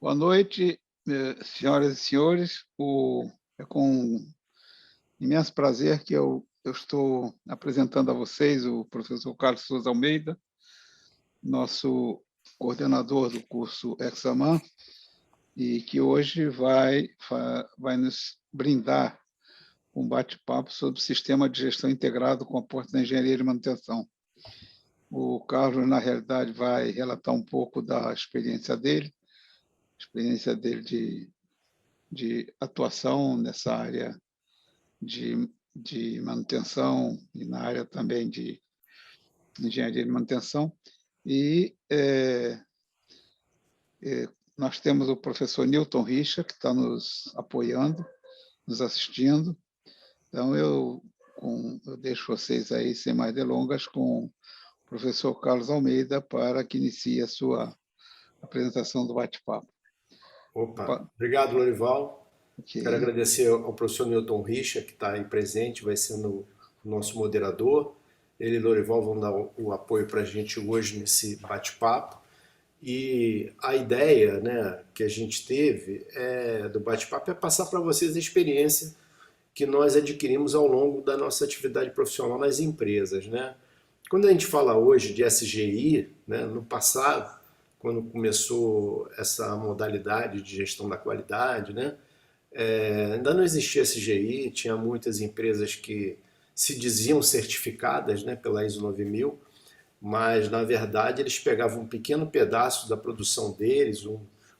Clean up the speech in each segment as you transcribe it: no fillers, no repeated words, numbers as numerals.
Boa noite, senhoras e senhores. É com imenso prazer que eu estou apresentando a vocês o professor Carlos Souza Almeida, nosso coordenador do curso Examan, e que hoje vai nos brindar um bate-papo sobre o sistema de gestão integrado com aporte na engenharia de manutenção. O Carlos, na realidade, vai relatar um pouco da experiência dele de atuação nessa área de manutenção e na área também de engenharia de manutenção. E nós temos o professor Newton Richa, que está nos apoiando, nos assistindo. Então, eu deixo vocês aí, sem mais delongas, com o professor Carlos Almeida para que inicie a sua apresentação do bate-papo. Opa, obrigado, Lorival. Okay. Quero agradecer ao professor Newton Richa, que está aí presente, vai sendo o nosso moderador. Ele e Lorival vão dar o apoio para a gente hoje nesse bate-papo. E a ideia, né, que a gente teve do bate-papo é passar para vocês a experiência que nós adquirimos ao longo da nossa atividade profissional nas empresas, né? Quando a gente fala hoje de SGI, né, no passado, quando começou essa modalidade de gestão da qualidade, né, ainda não existia SGI, tinha muitas empresas que se diziam certificadas, né, pela ISO 9000, mas na verdade eles pegavam um pequeno pedaço da produção deles,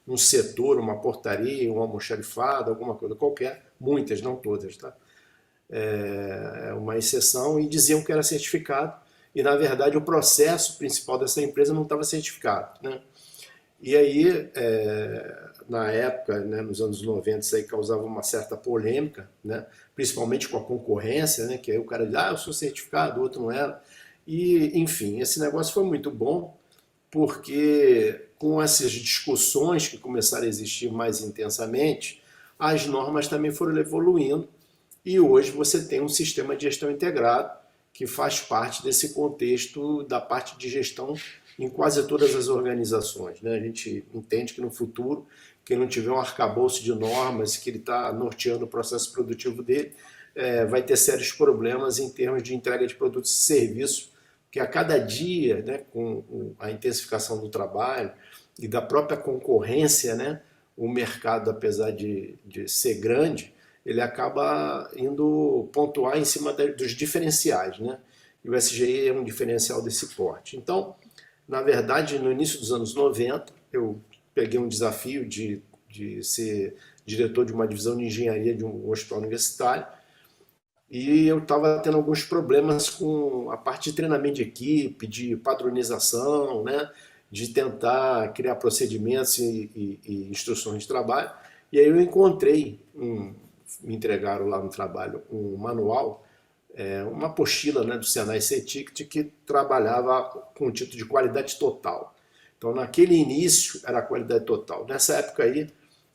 um setor, uma portaria, um almoxarifado, alguma coisa qualquer, muitas, não todas, tá? Uma exceção, e diziam que era certificado, e na verdade o processo principal dessa empresa não estava certificado, né? E aí, na época, né, nos anos 90, isso aí causava uma certa polêmica, né, principalmente com a concorrência, né, que aí o cara diz, eu sou certificado, o outro não era. E, enfim, esse negócio foi muito bom, porque com essas discussões que começaram a existir mais intensamente, as normas também foram evoluindo, e hoje você tem um sistema de gestão integrado que faz parte desse contexto da parte de gestão em quase todas as organizações, né? A gente entende que no futuro, quem não tiver um arcabouço de normas que ele está norteando o processo produtivo dele, vai ter sérios problemas em termos de entrega de produtos e serviços, que a cada dia, né, com a intensificação do trabalho e da própria concorrência, né, o mercado, apesar de ser grande, ele acaba indo pontuar em cima dos diferenciais, né? E o SGI é um diferencial desse porte. Então, na verdade, no início dos anos 90, eu peguei um desafio de ser diretor de uma divisão de engenharia de um hospital universitário, e eu estava tendo alguns problemas com a parte de treinamento de equipe, de padronização, né, de tentar criar procedimentos e instruções de trabalho. E aí eu encontrei, me entregaram lá no trabalho um manual, uma apostila, né, do Senai C-Ticket, que trabalhava com o título de qualidade total. Então, naquele início, era a qualidade total. Nessa época aí,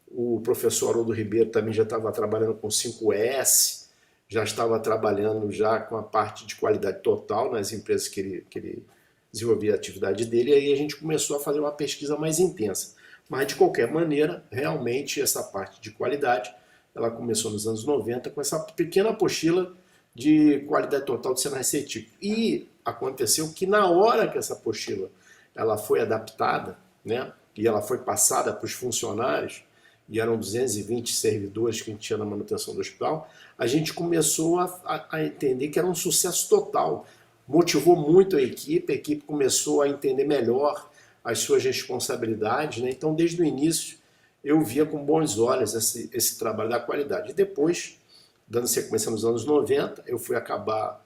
o professor Haroldo Ribeiro também já estava trabalhando com 5S, já estava trabalhando já com a parte de qualidade total nas empresas que ele desenvolvia a atividade dele, e aí a gente começou a fazer uma pesquisa mais intensa. Mas, de qualquer maneira, realmente essa parte de qualidade, ela começou nos anos 90 com essa pequena apostila de qualidade total do Senai C-Ticket. E aconteceu que na hora que essa apostila ela foi adaptada, né, e ela foi passada para os funcionários, e eram 220 servidores que a gente tinha na manutenção do hospital, a gente começou a entender que era um sucesso total. Motivou muito a equipe começou a entender melhor as suas responsabilidades, né? Então, desde o início, eu via com bons olhos esse trabalho da qualidade. E depois, dando sequência nos anos 90, eu fui acabar,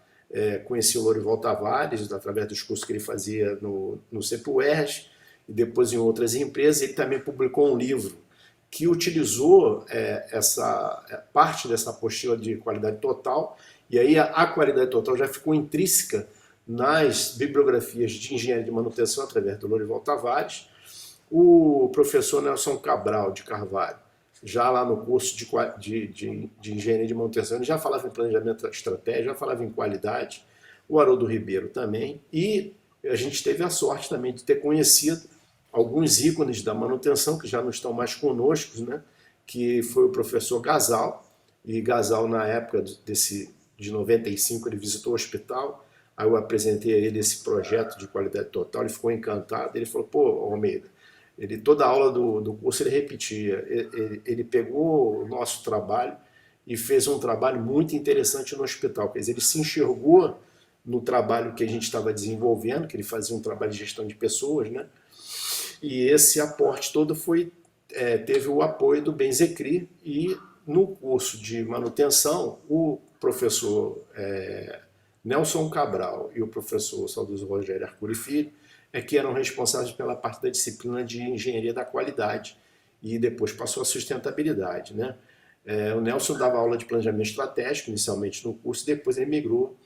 conheci o Lorival Tavares, através dos cursos que ele fazia no CEPUERJ, e depois em outras empresas. Ele também publicou um livro que utilizou essa parte dessa apostila de qualidade total, e aí a qualidade total já ficou intrínseca nas bibliografias de engenharia de manutenção através do Lorival Tavares. O professor Nelson Cabral de Carvalho, já lá no curso de engenharia de manutenção, ele já falava em planejamento estratégico, já falava em qualidade, o Haroldo Ribeiro também, e a gente teve a sorte também de ter conhecido alguns ícones da manutenção que já não estão mais conosco, né? Que foi o professor Gasal, e Gasal, na época de 95, ele visitou o hospital, aí eu apresentei a ele esse projeto de qualidade total, ele ficou encantado, ele falou, pô, Almeida, toda a aula do curso ele repetia, ele pegou o nosso trabalho e fez um trabalho muito interessante no hospital, quer dizer, ele se enxergou no trabalho que a gente estava desenvolvendo, que ele fazia um trabalho de gestão de pessoas, né? E esse aporte todo teve o apoio do Benzecri, e no curso de manutenção, o professor Nelson Cabral e o professor saudoso Rogério Arcuri Filho que eram responsáveis pela parte da disciplina de engenharia da qualidade, e depois passou a sustentabilidade, né? O Nelson dava aula de planejamento estratégico, inicialmente no curso, depois ele migrou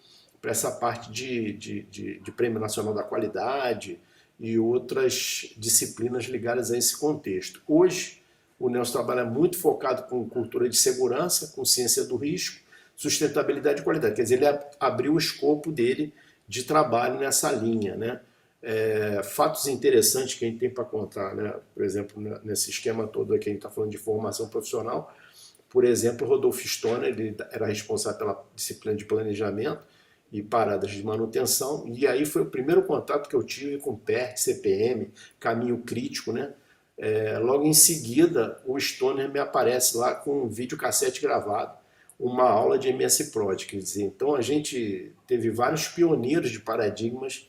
para essa parte de Prêmio Nacional da Qualidade e outras disciplinas ligadas a esse contexto. Hoje, o Nelson trabalha muito focado com cultura de segurança, com ciência do risco, sustentabilidade e qualidade. Quer dizer, ele abriu o escopo dele de trabalho nessa linha, né? Fatos interessantes que a gente tem para contar, né? Por exemplo, nesse esquema todo aqui, a gente está falando de formação profissional. Por exemplo, Rodolfo Stoner, ele era responsável pela disciplina de planejamento e paradas de manutenção, e aí foi o primeiro contato que eu tive com PERT, CPM, caminho crítico, né? Logo em seguida, o Stoner me aparece lá com um videocassete gravado, uma aula de MS Prod, quer dizer, então a gente teve vários pioneiros de paradigmas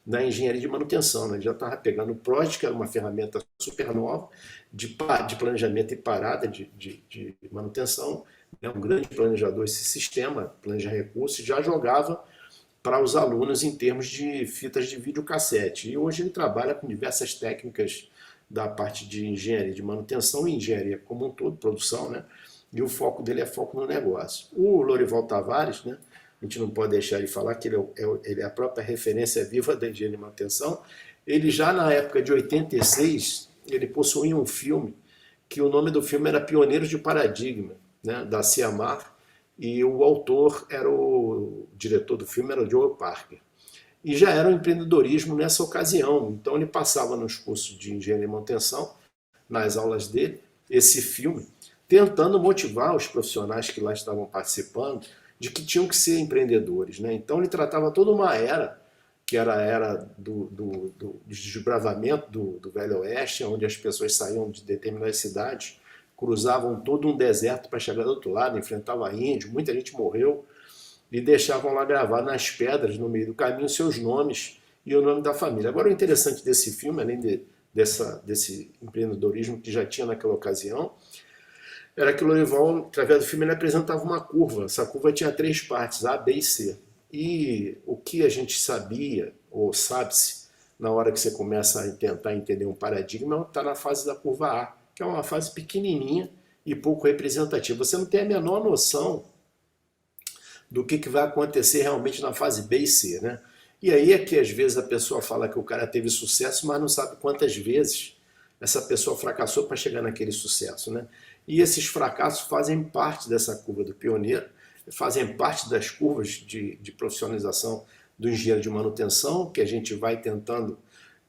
na engenharia de manutenção, né? Ele já estava pegando o Prod, que era uma ferramenta super nova de planejamento e parada de manutenção, né? Um grande planejador, esse sistema, planeja recursos, já jogava para os alunos em termos de fitas de videocassete. E hoje ele trabalha com diversas técnicas da parte de engenharia de manutenção e engenharia como um todo, produção, né? E o foco dele é foco no negócio. O Lorival Tavares, né? A gente não pode deixar de falar que ele é a própria referência viva da engenharia de manutenção. Ele já na época de 86, ele possuía um filme, que o nome do filme era Pioneiros de Paradigma, né, da Ciamar, e o autor o diretor do filme era o Joe Parker. E já era o empreendedorismo nessa ocasião, então ele passava nos cursos de engenharia de manutenção, nas aulas dele, esse filme, tentando motivar os profissionais que lá estavam participando de que tinham que ser empreendedores, né? Então ele tratava toda uma era, que era a era do desbravamento do Velho Oeste, onde as pessoas saíam de determinadas cidades, cruzavam todo um deserto para chegar do outro lado, enfrentavam índio, muita gente morreu, e deixavam lá gravado nas pedras, no meio do caminho, seus nomes e o nome da família. Agora, o interessante desse filme, além desse empreendedorismo que já tinha naquela ocasião, era que o Lorival, através do filme, ele apresentava uma curva. Essa curva tinha 3 partes, A, B e C. E o que a gente sabia, ou sabe-se, na hora que você começa a tentar entender um paradigma, está na fase da curva A, que é uma fase pequenininha e pouco representativa. Você não tem a menor noção do que vai acontecer realmente na fase B e C, né? E aí é que às vezes a pessoa fala que o cara teve sucesso, mas não sabe quantas vezes essa pessoa fracassou para chegar naquele sucesso, né? E esses fracassos fazem parte dessa curva do pioneiro, fazem parte das curvas de profissionalização do engenheiro de manutenção, que a gente vai tentando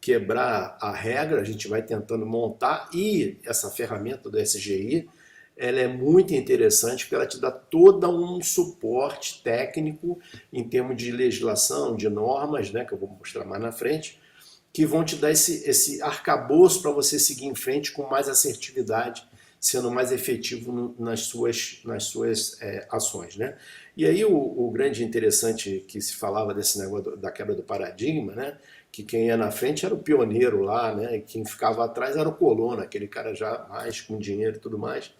quebrar a regra, a gente vai tentando montar, e essa ferramenta do SGI, ela é muito interessante porque ela te dá todo um suporte técnico em termos de legislação, de normas, né, que eu vou mostrar mais na frente, que vão te dar esse arcabouço para você seguir em frente com mais assertividade, sendo mais efetivo nas suas ações, né? E aí o grande interessante que se falava desse negócio da quebra do paradigma, né? Que quem ia na frente era o pioneiro lá, né? E quem ficava atrás era o colono, aquele cara já mais com dinheiro e tudo mais.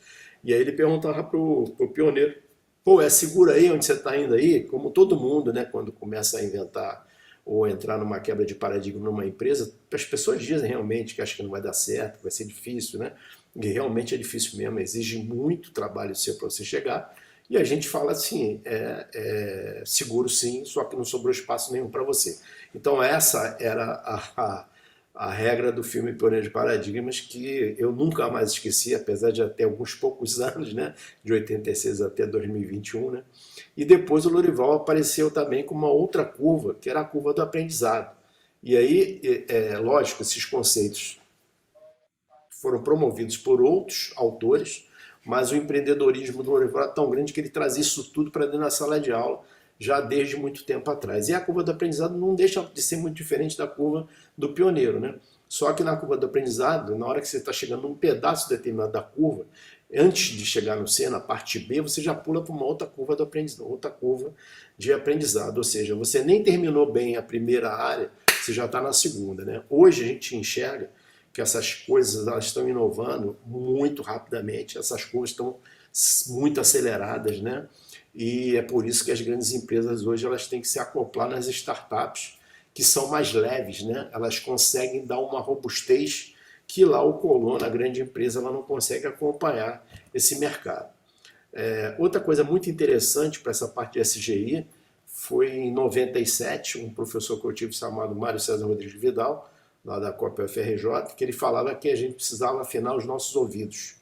E aí ele perguntava pro pioneiro, pô, segura aí onde você está indo aí? Como todo mundo, né? Quando começa a inventar ou entrar numa quebra de paradigma numa empresa, as pessoas dizem realmente que acham que não vai dar certo, que vai ser difícil, né? E realmente é difícil mesmo, exige muito trabalho seu para você chegar. E a gente fala assim, seguro sim, só que não sobrou espaço nenhum para você. Então essa era a regra do filme Pioneiro de Paradigmas, que eu nunca mais esqueci, apesar de até alguns poucos anos, né, de 86 até 2021, né? E depois o Lorival apareceu também com uma outra curva, que era a curva do aprendizado. E aí, lógico, esses conceitos foram promovidos por outros autores, mas o empreendedorismo do Lorival é tão grande que ele traz isso tudo para dentro da sala de aula, já desde muito tempo atrás. E a curva do aprendizado não deixa de ser muito diferente da curva do pioneiro, né? Só que na curva do aprendizado, na hora que você está chegando num pedaço determinado da curva, antes de chegar no C, na parte B, você já pula para uma outra curva do aprendizado, outra curva de aprendizado. Ou seja, você nem terminou bem a primeira área, você já está na segunda, né? Hoje a gente enxerga que essas coisas elas estão inovando muito rapidamente, essas curvas estão muito aceleradas, né? E é por isso que as grandes empresas hoje elas têm que se acoplar nas startups que são mais leves, né? Elas conseguem dar uma robustez que lá o colono, a grande empresa, ela não consegue acompanhar esse mercado. Outra coisa muito interessante para essa parte de SGI foi em 97, um professor que eu tive chamado Mário César Rodrigues Vidal, lá da Copa UFRJ, que ele falava que a gente precisava afinar os nossos ouvidos.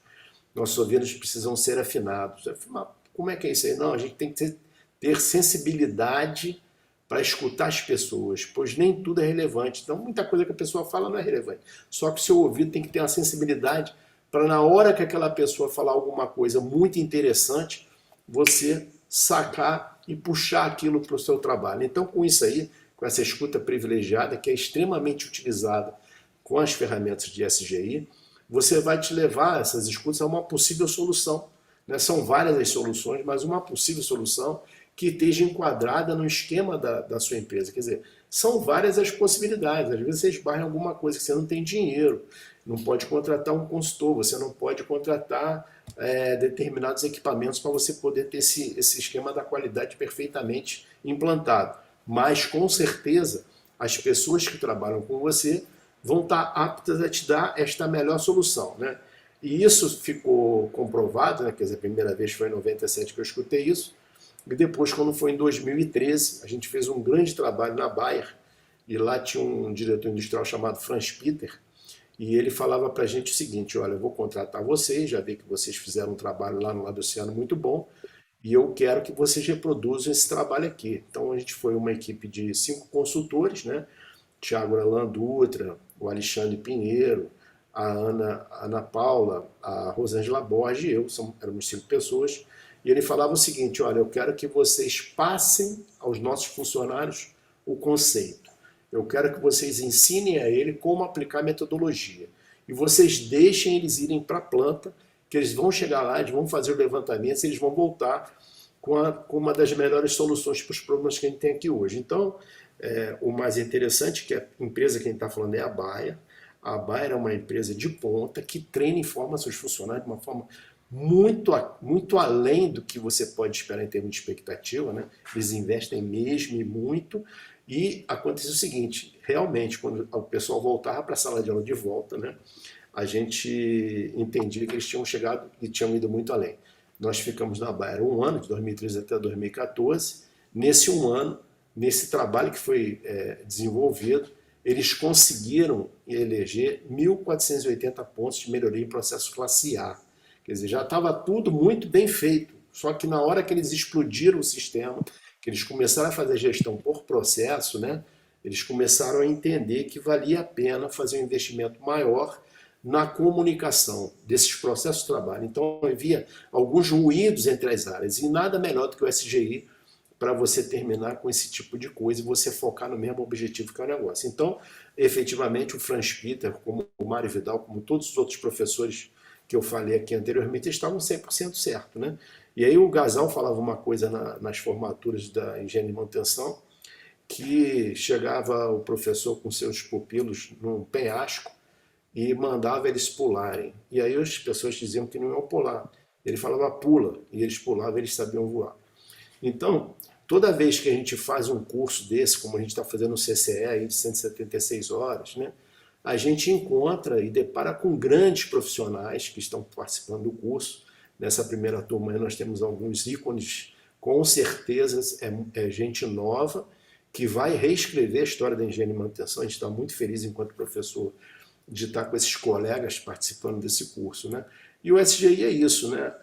Nossos ouvidos precisam ser afinados. Eu falei, mas como é que é isso aí? Não, a gente tem que ter sensibilidade para escutar as pessoas, pois nem tudo é relevante. Então, muita coisa que a pessoa fala não é relevante. Só que o seu ouvido tem que ter uma sensibilidade para, na hora que aquela pessoa falar alguma coisa muito interessante, você sacar e puxar aquilo para o seu trabalho. Então, com isso aí, com essa escuta privilegiada, que é extremamente utilizada com as ferramentas de SGI, você vai te levar essas escutas a uma possível solução. Né? São várias as soluções, mas uma possível solução que esteja enquadrada no esquema da sua empresa. Quer dizer, são várias as possibilidades. Às vezes você esbarra em alguma coisa que você não tem dinheiro, não pode contratar um consultor, você não pode contratar determinados equipamentos para você poder ter esse esquema da qualidade perfeitamente implantado. Mas, com certeza, as pessoas que trabalham com você vão estar aptas a te dar esta melhor solução, né? E isso ficou comprovado, né? Quer dizer, a primeira vez foi em 97 que eu escutei isso, e depois, quando foi em 2013, a gente fez um grande trabalho na Bayer, e lá tinha um diretor industrial chamado Franz Peter, e ele falava para a gente o seguinte, olha, eu vou contratar vocês, já vi que vocês fizeram um trabalho lá no lado do oceano muito bom, e eu quero que vocês reproduzam esse trabalho aqui. Então a gente foi uma equipe de 5 consultores, né? Tiago Alan Dutra, o Alexandre Pinheiro, a Ana Paula, a Rosângela Borges e eu, éramos 5 pessoas, e ele falava o seguinte, olha, eu quero que vocês passem aos nossos funcionários o conceito. Eu quero que vocês ensinem a ele como aplicar a metodologia. E vocês deixem eles irem para a planta, que eles vão chegar lá, eles vão fazer o levantamento, e eles vão voltar com uma das melhores soluções para os problemas que a gente tem aqui hoje. Então, o mais interessante é que a empresa que a gente está falando é a Bayer. A Bayer é uma empresa de ponta que treina e forma seus funcionários de uma forma muito além do que você pode esperar em termos de expectativa, né? Eles investem mesmo e muito. E aconteceu o seguinte, realmente, quando o pessoal voltava para a sala de aula de volta, né? A gente entendia que eles tinham chegado e tinham ido muito além. Nós ficamos na Bayer um ano, de 2013 até 2014. Nesse um ano, nesse trabalho que foi desenvolvido, eles conseguiram eleger 1.480 pontos de melhoria em processo classe A. Quer dizer, já estava tudo muito bem feito, só que na hora que eles explodiram o sistema, que eles começaram a fazer gestão por processo, né, eles começaram a entender que valia a pena fazer um investimento maior na comunicação desses processos de trabalho. Então havia alguns ruídos entre as áreas, e nada melhor do que o SGI para você terminar com esse tipo de coisa e você focar no mesmo objetivo que é o negócio. Então, efetivamente, o Franz Peter, como o Mário Vidal, como todos os outros professores que eu falei aqui anteriormente, estavam 100% certo, né? E aí o Gasal falava uma coisa nas formaturas da engenharia de manutenção, que chegava o professor com seus pupilos num penhasco e mandava eles pularem. E aí as pessoas diziam que não iam pular. Ele falava pula, e eles pulavam, eles sabiam voar. Então, toda vez que a gente faz um curso desse, como a gente está fazendo no CCE aí de 176 horas, né, a gente encontra e depara com grandes profissionais que estão participando do curso. Nessa primeira turma aí nós temos alguns ícones, com certeza é gente nova, que vai reescrever a história da engenharia de manutenção. A gente está muito feliz enquanto professor de estar com esses colegas participando desse curso, né? E o SGI é isso, né?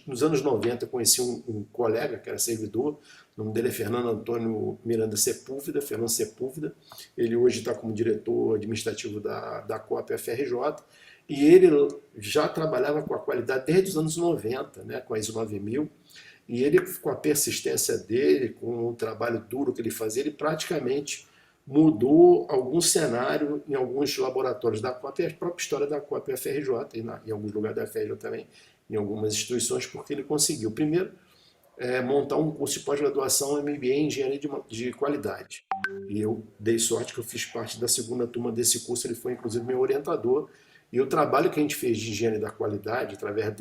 nos anos 90, eu conheci um colega que era servidor, o nome dele é Fernando Antônio Miranda Sepúlveda, Fernando Sepúlveda. Ele hoje está como diretor administrativo da Coop FRJ, e ele já trabalhava com a qualidade desde os anos 90, né, com a ISO 9000, e ele, com a persistência dele, com o trabalho duro que ele fazia, ele praticamente mudou algum cenário em alguns laboratórios da Coop, a própria história da Coop FRJ, em alguns lugares da FRJ também, em algumas instituições, porque ele conseguiu, primeiro, montar um curso de pós-graduação MBA em Engenharia de Qualidade. E eu dei sorte que eu fiz parte da segunda turma desse curso, ele foi inclusive meu orientador, e o trabalho que a gente fez de Engenharia da Qualidade, através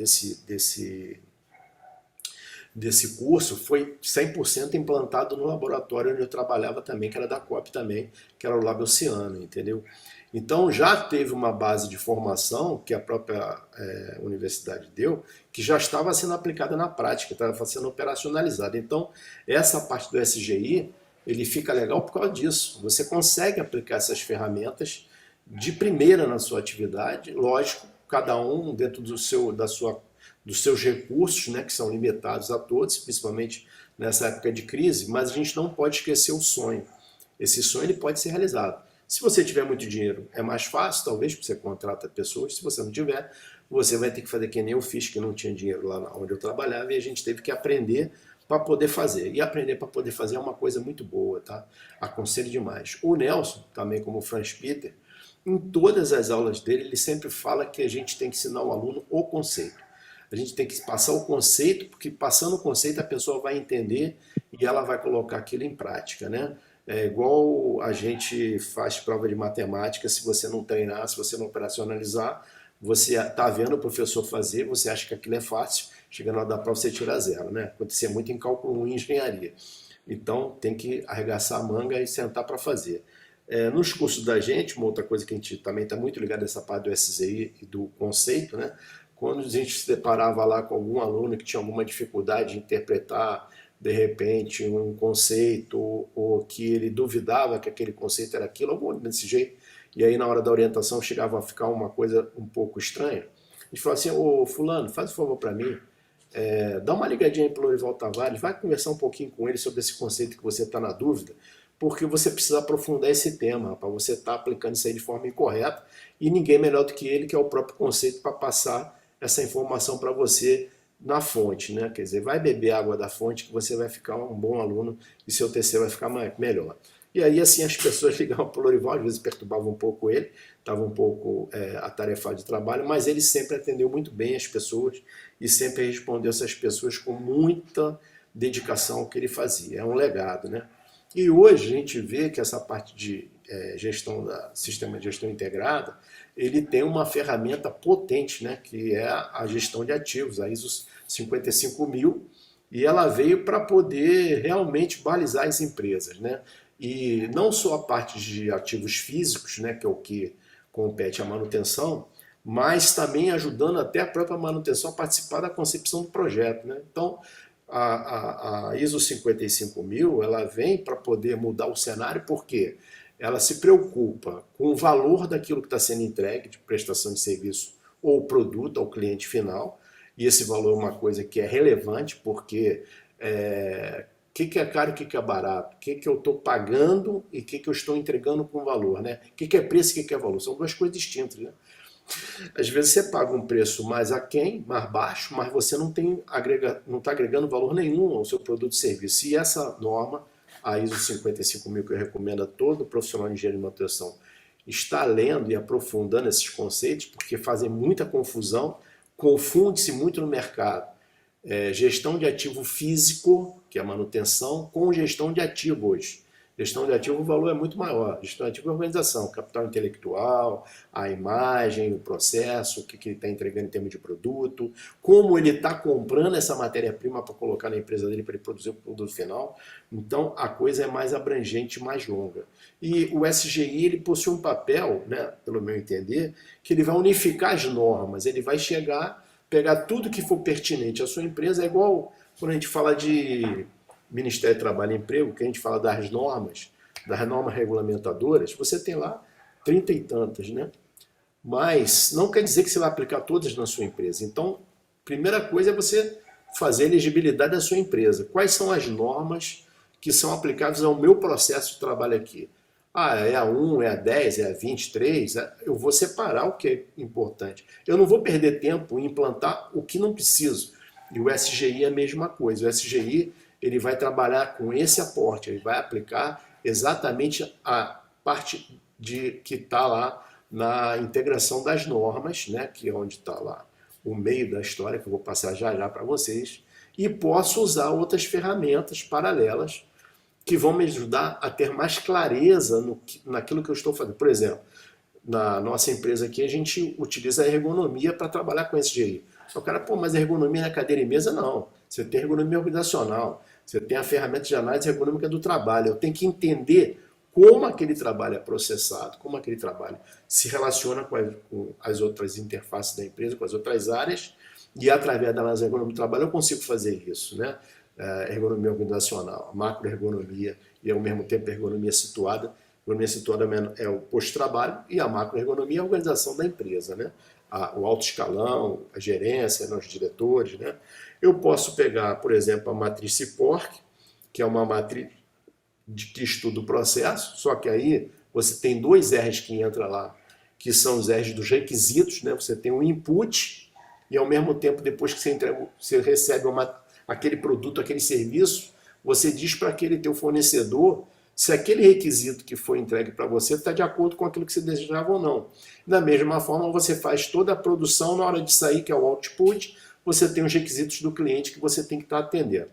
desse curso, foi 100% implantado no laboratório onde eu trabalhava também, que era da Coop também, que era o Lab Oceano, entendeu? Então já teve uma base de formação que a própria universidade deu, que já estava sendo aplicada na prática, estava sendo operacionalizada. Então essa parte do SGI, ele fica legal por causa disso. Você consegue aplicar essas ferramentas de primeira na sua atividade, lógico, cada um dentro dos seus recursos, né, que são limitados a todos, principalmente nessa época de crise, mas a gente não pode esquecer o sonho. Esse sonho ele pode ser realizado. Se você tiver muito dinheiro, é mais fácil, talvez, porque você contrata pessoas. Se você não tiver, você vai ter que fazer que nem eu fiz, que não tinha dinheiro lá onde eu trabalhava, e a gente teve que aprender para poder fazer. E aprender para poder fazer é uma coisa muito boa, tá? Aconselho demais. O Nelson, também como o Franz Peter, em todas as aulas dele, ele sempre fala que a gente tem que ensinar o aluno o conceito. A gente tem que passar o conceito, porque passando o conceito a pessoa vai entender e ela vai colocar aquilo em prática, né? É igual a gente faz prova de matemática, se você não treinar, se você não operacionalizar, você está vendo o professor fazer, você acha que aquilo é fácil, chegando na hora da prova você tira zero, né? Acontecia muito em cálculo 1 em engenharia. Então tem que arregaçar a manga e sentar para fazer. Nos cursos da gente, uma outra coisa que a gente também está muito ligado nessa parte do SZI e do conceito, né? Quando a gente se deparava lá com algum aluno que tinha alguma dificuldade de interpretar, de repente, um conceito, ou que ele duvidava que aquele conceito era aquilo, algum desse jeito, e aí na hora da orientação chegava a ficar uma coisa um pouco estranha, a gente falava assim: ô fulano, faz um favor para mim, dá uma ligadinha aí pro Lourival Tavares, vai conversar um pouquinho com ele sobre esse conceito que você está na dúvida, porque você precisa aprofundar esse tema, para você estar aplicando isso aí de forma incorreta, e ninguém melhor do que ele, que é o próprio conceito, para passar essa informação para você na fonte, né? Quer dizer, vai beber água da fonte que você vai ficar um bom aluno e seu TCC vai ficar melhor. E aí, assim, as pessoas ligavam para o Lourival, às vezes perturbavam um pouco ele, estava um pouco atarefado de trabalho, mas ele sempre atendeu muito bem as pessoas e sempre respondeu essas pessoas com muita dedicação ao que ele fazia. É um legado, né? E hoje a gente vê que essa parte de sistema de gestão integrada, ele tem uma ferramenta potente, né, que é a gestão de ativos, a ISO 55000, e ela veio para poder realmente balizar as empresas, né? E não só a parte de ativos físicos, né, que é o que compete à manutenção, mas também ajudando até a própria manutenção a participar da concepção do projeto, né? Então, a ISO 55000, ela vem para poder mudar o cenário, porque ela se preocupa com o valor daquilo que está sendo entregue, de prestação de serviço ou produto ao cliente final, e esse valor é uma coisa que é relevante, porque o que é caro e o que é barato, o que eu estou pagando e o que eu estou entregando com valor, né? O que é preço e o que é valor, são duas coisas distintas, né? Às vezes você paga um preço mais aquém, mais baixo, mas você não está agregando valor nenhum ao seu produto e serviço. E essa norma, a ISO 55000, que eu recomendo a todo profissional de engenharia de manutenção estar lendo e aprofundando esses conceitos, porque fazem muita confusão, confunde-se muito no mercado. Gestão de ativo físico, que é a manutenção, com gestão de ativo hoje. Gestão de ativo, o valor é muito maior. Gestão de ativo é organização, capital intelectual, a imagem, o processo, o que ele está entregando em termos de produto, como ele está comprando essa matéria-prima para colocar na empresa dele para ele produzir o produto final. Então, a coisa é mais abrangente, mais longa. E o SGI, ele possui um papel, né, pelo meu entender, que ele vai unificar as normas, ele vai pegar tudo que for pertinente à sua empresa, é igual quando a gente fala de Ministério do Trabalho e Emprego, que a gente fala das normas regulamentadoras, você tem lá 30 e tantas, né? Mas não quer dizer que você vai aplicar todas na sua empresa. Então, Primeira coisa é você fazer a elegibilidade da sua empresa. Quais são as normas que são aplicáveis ao meu processo de trabalho aqui? Ah, é a 1, é a 10, é a 23, eu vou separar o que é importante. Eu não vou perder tempo em implantar o que não preciso. E o SGI é a mesma coisa. O SGI ele vai trabalhar com esse aporte, ele vai aplicar exatamente a parte que está lá na integração das normas, né, que é onde está lá o meio da história, que eu vou passar já já para vocês, e posso usar outras ferramentas paralelas que vão me ajudar a ter mais clareza naquilo que eu estou fazendo. Por exemplo, na nossa empresa aqui, a gente utiliza a ergonomia para trabalhar com SGI. O cara, pô, mas a ergonomia na cadeira e mesa, não. Você tem ergonomia organizacional, você tem a ferramenta de análise ergonômica do trabalho. Eu tenho que entender como aquele trabalho é processado, como aquele trabalho se relaciona com as outras interfaces da empresa, com as outras áreas, e através da análise ergonômica do trabalho eu consigo fazer isso, né? Ergonomia organizacional, macroergonomia e ao mesmo tempo ergonomia situada. A ergonomia situada é o posto-trabalho e a macroergonomia é a organização da empresa, né? O alto escalão, a gerência, né? Os diretores, né? Eu posso pegar, por exemplo, a matriz CIPORC, que é uma matriz que estuda o processo, só que aí você tem dois R's que entram lá, que são os R's dos requisitos, né? Você tem um input e ao mesmo tempo, depois que você recebe aquele produto, aquele serviço, você diz para aquele teu fornecedor se aquele requisito que foi entregue para você está de acordo com aquilo que você desejava ou não. Da mesma forma, você faz toda a produção, na hora de sair, que é o output, você tem os requisitos do cliente que você tem que estar atendendo.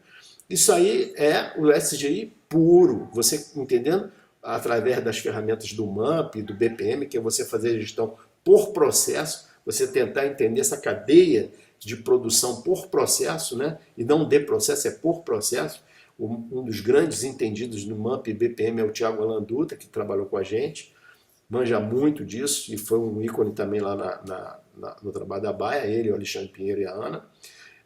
Isso aí é o SGI puro, você entendendo? Através das ferramentas do MAMP, do BPM, que é você fazer a gestão por processo, você tentar entender essa cadeia de produção por processo, né? E não de processo, é por processo. Um dos grandes entendidos no MAMP e BPM é o Thiago Alanduta, que trabalhou com a gente, manja muito disso e foi um ícone também lá no trabalho da Baia, ele, o Alexandre Pinheiro e a Ana.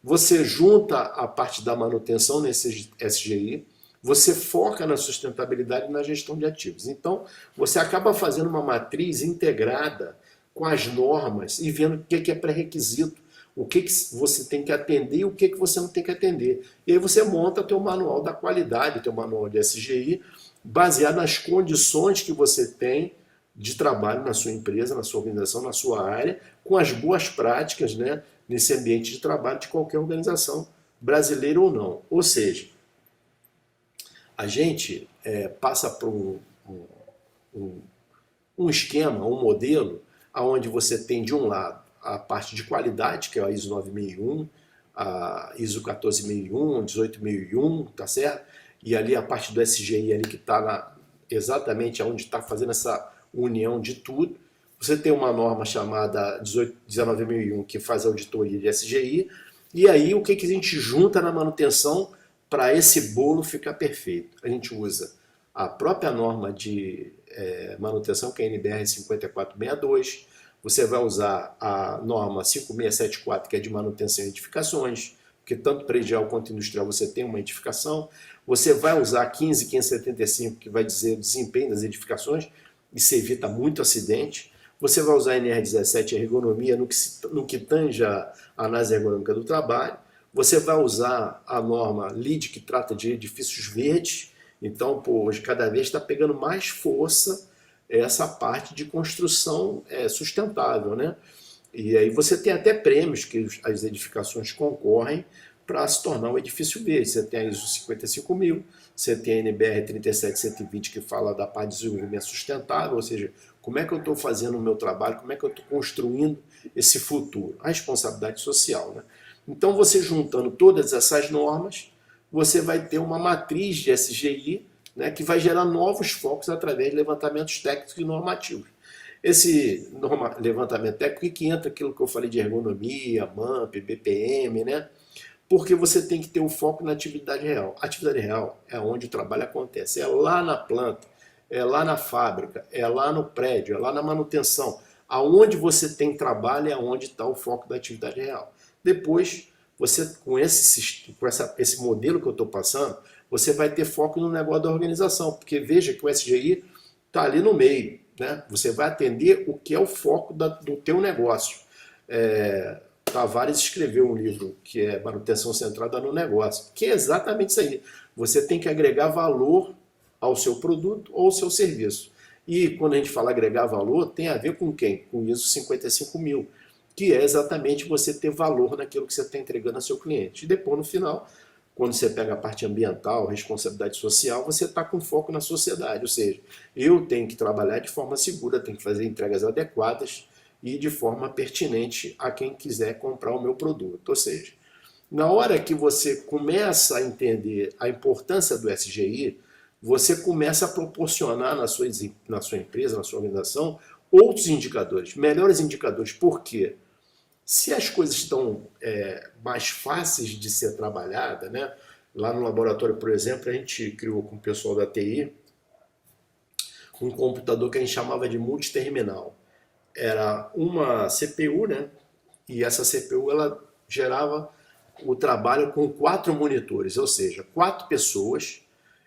Você junta a parte da manutenção nesse SGI, você foca na sustentabilidade e na gestão de ativos. Então, você acaba fazendo uma matriz integrada com as normas e vendo o que é pré-requisito, o que você tem que atender e o que você não tem que atender. E aí você monta o teu manual da qualidade, o teu manual de SGI, baseado nas condições que você tem de trabalho na sua empresa, na sua organização, na sua área, com as boas práticas, né, nesse ambiente de trabalho de qualquer organização, brasileira ou não. Ou seja, a gente passa por um esquema, um modelo, onde você tem, de um lado, a parte de qualidade, que é a ISO 9001, a ISO 14001, 18001, tá certo? E ali a parte do SGI ali que está exatamente onde está fazendo essa união de tudo. Você tem uma norma chamada 19001 que faz auditoria de SGI, e aí o que a gente junta na manutenção para esse bolo ficar perfeito? A gente usa a própria norma de manutenção, que é a NBR 5462, você vai usar a norma 5674, que é de manutenção e edificações, porque tanto predial quanto industrial você tem uma edificação. Você vai usar a 15575, que vai dizer o desempenho das edificações, e se evita muito acidente. Você vai usar a NR17, a ergonomia, no que tange a análise ergonômica do trabalho. Você vai usar a norma LEED, que trata de edifícios verdes. Então, hoje, cada vez está pegando mais força essa parte de construção sustentável, né? E aí você tem até prêmios que as edificações concorrem para se tornar um edifício verde. Você tem a ISO 55000, você tem a NBR 37120 que fala da parte de desenvolvimento sustentável, ou seja, como é que eu estou fazendo o meu trabalho, como é que eu estou construindo esse futuro, a responsabilidade social, né? Então você juntando todas essas normas, você vai ter uma matriz de SGI, né, que vai gerar novos focos através de levantamentos técnicos e normativos. Esse levantamento técnico que entra aquilo que eu falei de ergonomia, MAMP, BPM, né? Porque você tem que ter o foco na atividade real. A atividade real é onde o trabalho acontece, é lá na planta, é lá na fábrica, é lá no prédio, é lá na manutenção. Aonde você tem trabalho é onde está o foco da atividade real. Depois, você com esse modelo que eu estou passando, você vai ter foco no negócio da organização, porque veja que o SGI está ali no meio, né? Você vai atender o que é o foco do teu negócio. Tavares escreveu um livro que é Manutenção Centrada no Negócio, que é exatamente isso aí. Você tem que agregar valor ao seu produto ou ao seu serviço. E quando a gente fala agregar valor, tem a ver com quem? Com o ISO 55000, que é exatamente você ter valor naquilo que você está entregando ao seu cliente. E depois, no final, quando você pega a parte ambiental, responsabilidade social, você está com foco na sociedade. Ou seja, eu tenho que trabalhar de forma segura, tenho que fazer entregas adequadas e de forma pertinente a quem quiser comprar o meu produto. Ou seja, na hora que você começa a entender a importância do SGI, você começa a proporcionar na sua empresa, na sua organização, outros indicadores, melhores indicadores. Por quê? Se as coisas estão mais fáceis de ser trabalhadas, né? Lá no laboratório, por exemplo, a gente criou com o pessoal da TI um computador que a gente chamava de multiterminal. Era uma CPU, né? E essa CPU ela gerava o trabalho com 4 monitores, ou seja, 4 pessoas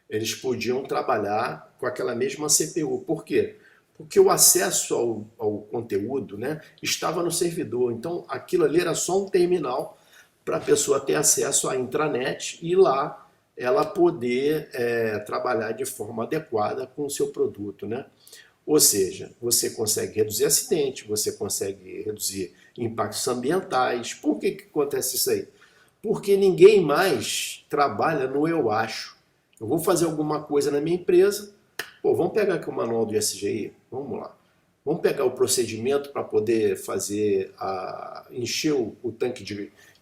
eles podiam trabalhar com aquela mesma CPU. Por quê? Porque o acesso ao conteúdo, né, estava no servidor. Então, aquilo ali era só um terminal para a pessoa ter acesso à intranet e lá ela poder trabalhar de forma adequada com o seu produto, né? Ou seja, você consegue reduzir acidente, você consegue reduzir impactos ambientais. Por que acontece isso aí? Porque ninguém mais trabalha no eu acho. Eu vou fazer alguma coisa na minha empresa, pô, vamos pegar aqui o manual do SGI, vamos lá. Vamos pegar o procedimento para poder fazer, encher o tanque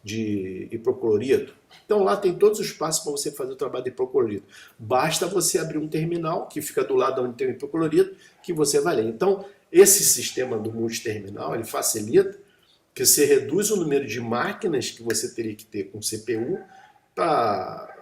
de hipoclorito. Então lá tem todos os passos para você fazer o trabalho de hipoclorito. Basta você abrir um terminal que fica do lado onde tem o hipoclorito, que você vai ler. Então esse sistema do multiterminal, ele facilita que você reduz o número de máquinas que você teria que ter com CPU para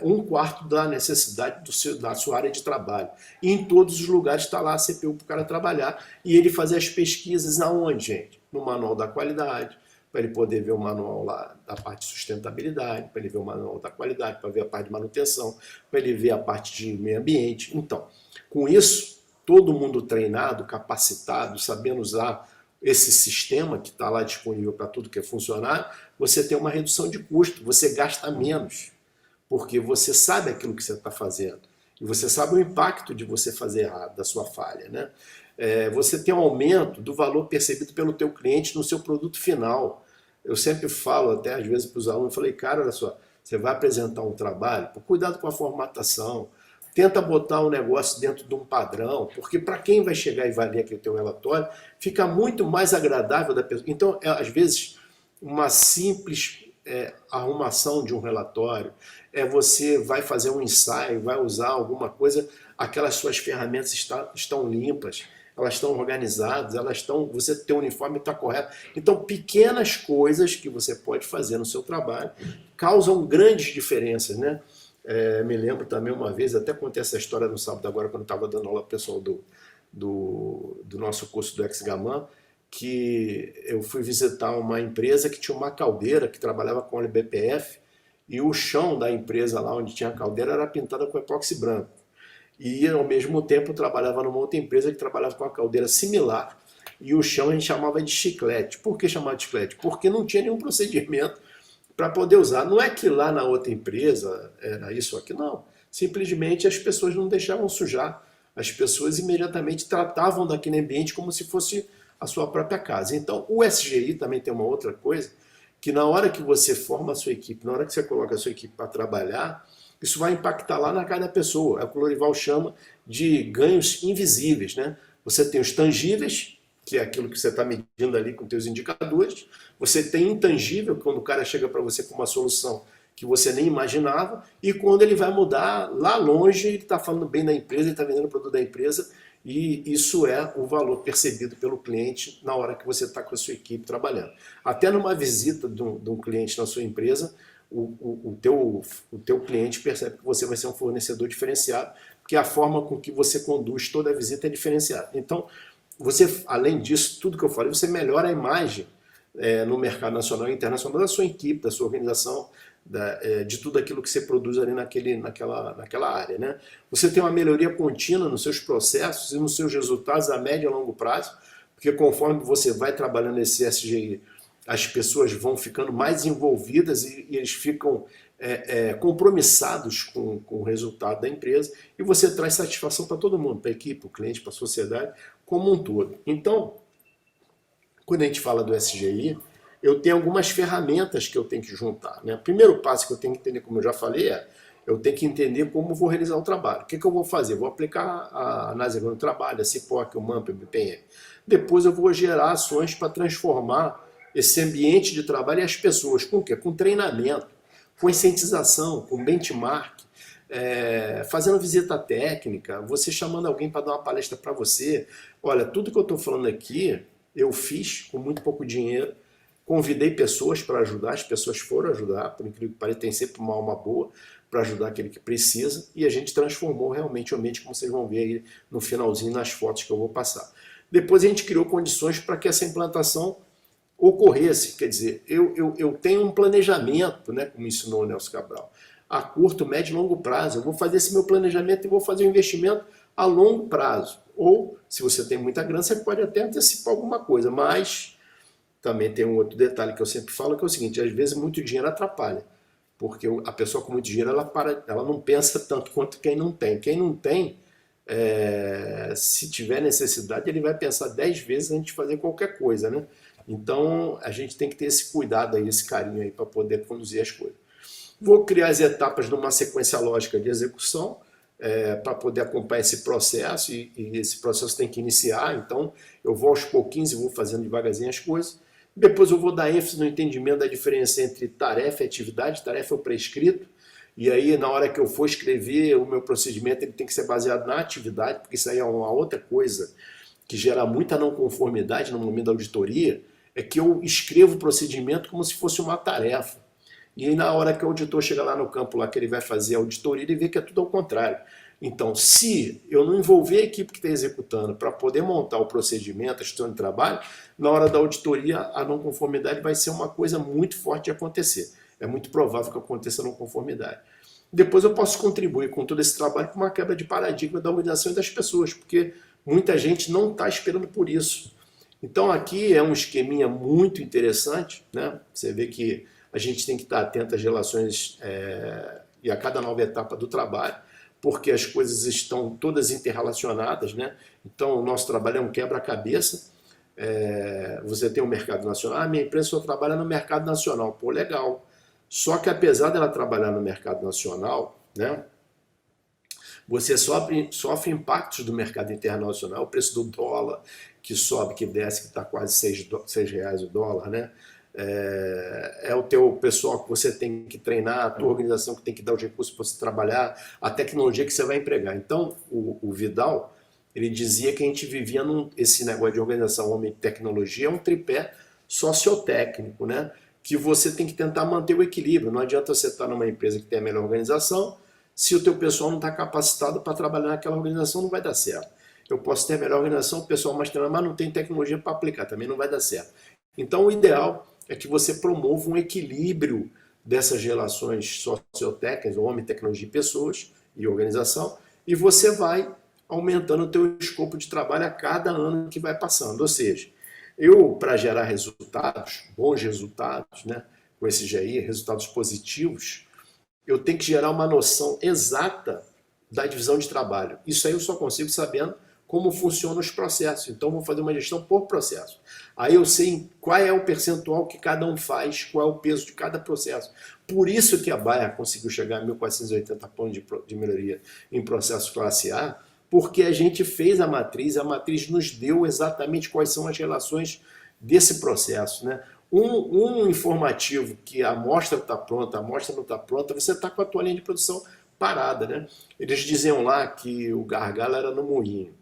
1/4 da necessidade da sua área de trabalho. E em todos os lugares está lá a CPU para o cara trabalhar e ele fazer as pesquisas aonde, gente? No manual da qualidade, para ele poder ver o manual lá da parte de sustentabilidade, para ele ver o manual da qualidade, para ver a parte de manutenção, para ele ver a parte de meio ambiente. Então, com isso, todo mundo treinado, capacitado, sabendo usar esse sistema que está lá disponível para tudo que é funcionário, você tem uma redução de custo, você gasta menos, porque você sabe aquilo que você está fazendo e você sabe o impacto de você fazer errado, da sua falha, né? Você tem um aumento do valor percebido pelo teu cliente no seu produto final. Eu sempre falo, até às vezes para os alunos, falei, cara, olha só, você vai apresentar um trabalho, cuidado com a formatação, tenta botar um negócio dentro de um padrão, porque para quem vai chegar e vai ler aquele teu relatório, fica muito mais agradável da pessoa. Então, às vezes, uma simples arrumação de um relatório, você vai fazer um ensaio, vai usar alguma coisa, aquelas suas ferramentas estão limpas, elas estão organizadas, você tem o uniforme está correto. Então, pequenas coisas que você pode fazer no seu trabalho causam grandes diferenças, né? Me lembro também uma vez, até contei essa história no sábado agora, quando estava dando aula para o pessoal do nosso curso do Ex-Gaman, que eu fui visitar uma empresa que tinha uma caldeira que trabalhava com óleo BPF e o chão da empresa lá onde tinha a caldeira era pintada com epóxi branco. E ao mesmo tempo eu trabalhava numa outra empresa que trabalhava com uma caldeira similar e o chão a gente chamava de chiclete. Por que chamava de chiclete? Porque não tinha nenhum procedimento para poder usar. Não é que lá na outra empresa era isso aqui, não. Simplesmente as pessoas não deixavam sujar. As pessoas imediatamente tratavam daquele ambiente como se fosse a sua própria casa. Então, o SGI também tem uma outra coisa, que na hora que você forma a sua equipe, na hora que você coloca a sua equipe para trabalhar, isso vai impactar lá na cada pessoa. É o que o Lorival chama de ganhos invisíveis, né? Você tem os tangíveis, que é aquilo que você está medindo ali com seus indicadores. Você tem intangível, quando o cara chega para você com uma solução que você nem imaginava, e quando ele vai mudar lá longe, ele está falando bem da empresa, ele está vendendo o produto da empresa, e isso é o valor percebido pelo cliente na hora que você está com a sua equipe trabalhando. Até numa visita de um cliente na sua empresa, o teu cliente percebe que você vai ser um fornecedor diferenciado, porque a forma com que você conduz toda a visita é diferenciada. Então, você, além disso, tudo que eu falei, você melhora a imagem no mercado nacional e internacional da sua equipe, da sua organização, de tudo aquilo que você produz ali naquela área, né? Você tem uma melhoria contínua nos seus processos e nos seus resultados a médio e a longo prazo, porque conforme você vai trabalhando esse SGI, as pessoas vão ficando mais envolvidas e eles ficam compromissados com o resultado da empresa, e você traz satisfação para todo mundo, para a equipe, para o cliente, para a sociedade como um todo. Então, quando a gente fala do SGI, eu tenho algumas ferramentas que eu tenho que juntar, né? O primeiro passo que eu tenho que entender, como eu já falei, eu tenho que entender como vou realizar o trabalho. O que eu vou fazer? Vou aplicar a análise do trabalho, a CIPOC, o MAMP, o BPM. Depois eu vou gerar ações para transformar esse ambiente de trabalho e as pessoas. Com o quê? Com treinamento, conscientização, com benchmark, fazendo visita técnica, você chamando alguém para dar uma palestra para você. Olha, tudo que eu estou falando aqui, eu fiz com muito pouco dinheiro, convidei pessoas para ajudar, as pessoas foram ajudar, por incrível que pareça, tem sempre uma alma boa para ajudar aquele que precisa, e a gente transformou realmente o ambiente, como vocês vão ver aí no finalzinho nas fotos que eu vou passar. Depois a gente criou condições para que essa implantação ocorresse, quer dizer, eu tenho um planejamento, né, como ensinou o Nelson Cabral, a curto, médio e longo prazo. Eu vou fazer esse meu planejamento e vou fazer um investimento a longo prazo. Ou, se você tem muita grana, você pode até antecipar alguma coisa, mas também tem um outro detalhe que eu sempre falo, que é o seguinte: às vezes muito dinheiro atrapalha, porque a pessoa com muito dinheiro ela não pensa tanto quanto quem não tem. Quem não tem, se tiver necessidade, ele vai pensar 10 vezes antes de fazer qualquer coisa, né? Então a gente tem que ter esse cuidado aí, esse carinho aí para poder conduzir as coisas. Vou criar as etapas numa sequência lógica de execução, para poder acompanhar esse processo, e esse processo tem que iniciar, então eu vou aos pouquinhos e vou fazendo devagarzinho as coisas. Depois eu vou dar ênfase no entendimento da diferença entre tarefa e atividade. Tarefa é o prescrito, e aí na hora que eu for escrever o meu procedimento, ele tem que ser baseado na atividade, porque isso aí é uma outra coisa que gera muita não conformidade no momento da auditoria, é que eu escrevo o procedimento como se fosse uma tarefa. E aí na hora que o auditor chega lá no campo, lá que ele vai fazer a auditoria, ele vê que é tudo ao contrário. Então, se eu não envolver a equipe que está executando para poder montar o procedimento, a gestão de trabalho, na hora da auditoria a não conformidade vai ser uma coisa muito forte de acontecer. É muito provável que aconteça a não conformidade. Depois eu posso contribuir com todo esse trabalho com uma quebra de paradigma da organização e das pessoas, porque muita gente não está esperando por isso. Então aqui é um esqueminha muito interessante, né? Você vê que a gente tem que estar atento às relações e a cada nova etapa do trabalho, porque as coisas estão todas interrelacionadas, né? Então o nosso trabalho é um quebra-cabeça. Você tem o mercado nacional, minha empresa só trabalha no mercado nacional. Pô, legal. Só que apesar dela trabalhar no mercado nacional, né, você sofre impactos do mercado internacional, o preço do dólar que sobe, que desce, que está quase R$ 6 o dólar, né? O teu pessoal que você tem que treinar, a tua organização que tem que dar os recursos para você trabalhar, a tecnologia que você vai empregar. Então, o Vidal, ele dizia que a gente vivia esse negócio de organização, homem e tecnologia, é um tripé sociotécnico, né? Que você tem que tentar manter o equilíbrio. Não adianta você estar numa empresa que tem a melhor organização, se o teu pessoal não está capacitado para trabalhar naquela organização, não vai dar certo. Eu posso ter a melhor organização, o pessoal mais treinado, mas não tem tecnologia para aplicar, também não vai dar certo. Então, o ideal é que você promova um equilíbrio dessas relações sociotécnicas, homem, tecnologia e pessoas e organização, e você vai aumentando o teu escopo de trabalho a cada ano que vai passando. Ou seja, para gerar resultados, bons resultados, né, com esse GI, resultados positivos, eu tenho que gerar uma noção exata da divisão de trabalho. Isso aí eu só consigo sabendo como funcionam os processos. Então, vou fazer uma gestão por processo. Aí eu sei qual é o percentual que cada um faz, qual é o peso de cada processo. Por isso que a Bayer conseguiu chegar a 1.480 pontos de melhoria em processo classe A, porque a gente fez a matriz nos deu exatamente quais são as relações desse processo, né? Um informativo que a amostra está pronta, a amostra não está pronta, você está com a tua linha de produção parada, né? Eles diziam lá que o gargalo era no moinho,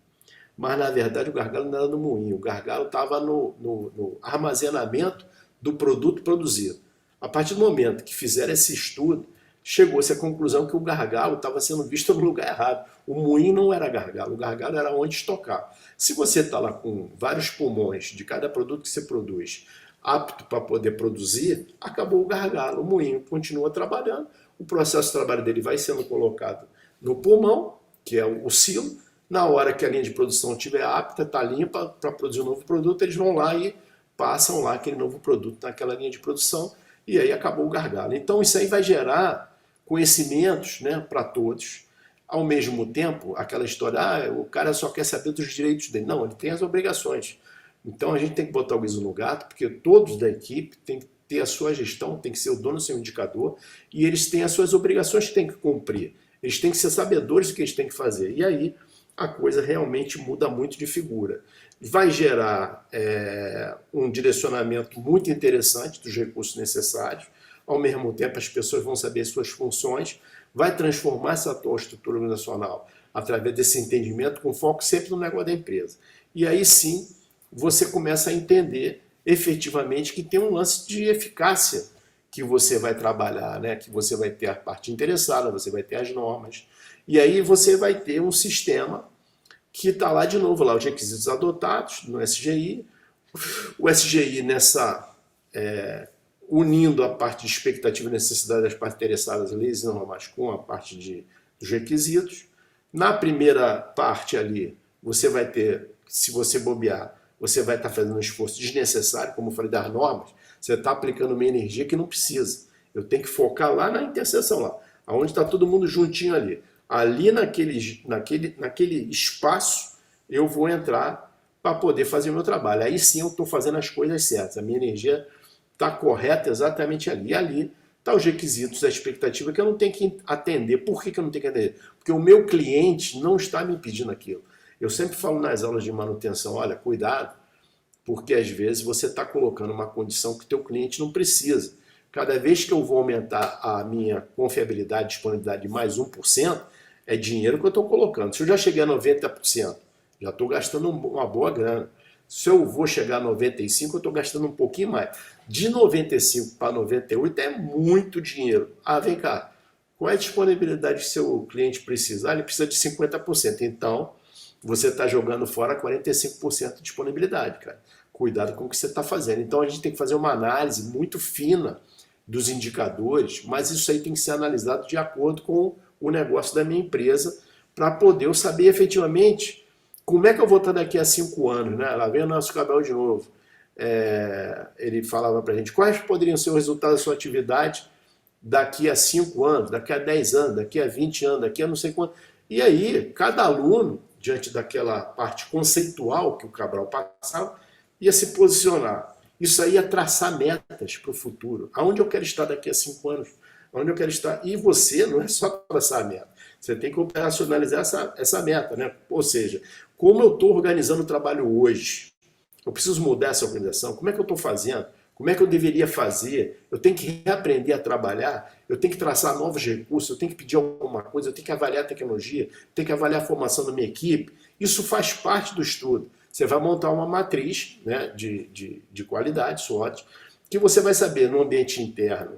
mas na verdade o gargalo não era no moinho, o gargalo estava no armazenamento do produto produzido. A partir do momento que fizeram esse estudo, chegou-se à conclusão que o gargalo estava sendo visto no lugar errado. O moinho não era gargalo, o gargalo era onde estocar. Se você está lá com vários pulmões de cada produto que você produz, apto para poder produzir, acabou o gargalo. O moinho continua trabalhando, o processo de trabalho dele vai sendo colocado no pulmão, que é o silo. Na hora que a linha de produção estiver apta, está limpa para produzir um novo produto, eles vão lá e passam lá aquele novo produto naquela linha de produção e aí acabou o gargalo. Então isso aí vai gerar conhecimentos, né, para todos. Ao mesmo tempo, aquela história, o cara só quer saber dos direitos dele. Não, ele tem as obrigações. Então a gente tem que botar o guiso no gato, porque todos da equipe têm que ter a sua gestão, tem que ser o dono do seu indicador, e eles têm as suas obrigações que têm que cumprir. Eles têm que ser sabedores do que eles têm que fazer. E aí a coisa realmente muda muito de figura. Vai gerar um direcionamento muito interessante dos recursos necessários. Ao mesmo tempo, as pessoas vão saber suas funções, vai transformar essa atual estrutura organizacional através desse entendimento, com foco sempre no negócio da empresa. E aí sim, você começa a entender efetivamente que tem um lance de eficácia que você vai trabalhar, né? Que você vai ter a parte interessada, você vai ter as normas, e aí você vai ter um sistema que está lá de novo, lá os requisitos adotados no SGI, o SGI unindo a parte de expectativa e necessidade das partes interessadas, leis e normas, com a parte dos requisitos. Na primeira parte ali, você vai ter, se você bobear, você vai estar fazendo um esforço desnecessário, como eu falei, das normas, você está aplicando uma energia que não precisa. Eu tenho que focar lá na interseção, lá, onde está todo mundo juntinho ali. Ali naquele espaço, eu vou entrar para poder fazer o meu trabalho. Aí sim eu estou fazendo as coisas certas, a minha energia está correta exatamente ali. E ali estão os requisitos da expectativa que eu não tenho que atender. Por que eu não tenho que atender? Porque o meu cliente não está me pedindo aquilo. Eu sempre falo nas aulas de manutenção, olha, cuidado, porque às vezes você está colocando uma condição que o teu cliente não precisa. Cada vez que eu vou aumentar a minha confiabilidade, disponibilidade de mais 1%, é dinheiro que eu estou colocando. Se eu já cheguei a 90%, já estou gastando uma boa grana. Se eu vou chegar a 95%, eu estou gastando um pouquinho mais. De 95% para 98% é muito dinheiro. Ah, vem cá, qual é a disponibilidade que seu cliente precisa? Ah, ele precisa de 50%. Então, você está jogando fora 45% de disponibilidade, cara. Cuidado com o que você está fazendo. Então, a gente tem que fazer uma análise muito fina dos indicadores, mas isso aí tem que ser analisado de acordo com o negócio da minha empresa, para poder eu saber efetivamente como é que eu vou estar daqui a 5 anos, né? Lá vem o nosso Cabral de novo. Ele falava para a gente quais poderiam ser os resultados da sua atividade daqui a 5 anos, daqui a 10 anos, daqui a 20 anos, daqui a não sei quanto. E aí, cada aluno, diante daquela parte conceitual que o Cabral passava, ia se posicionar. Isso aí ia traçar metas para o futuro. Aonde eu quero estar daqui a 5 anos? Onde eu quero estar? E você não é só traçar a meta. Você tem que operacionalizar essa meta, né? Ou seja, como eu estou organizando o trabalho hoje? Eu preciso mudar essa organização? Como é que eu estou fazendo? Como é que eu deveria fazer? Eu tenho que reaprender a trabalhar? Eu tenho que traçar novos recursos? Eu tenho que pedir alguma coisa? Eu tenho que avaliar a tecnologia? Eu tenho que avaliar a formação da minha equipe? Isso faz parte do estudo. Você vai montar uma matriz, né, de qualidade, SWOT, que você vai saber no ambiente interno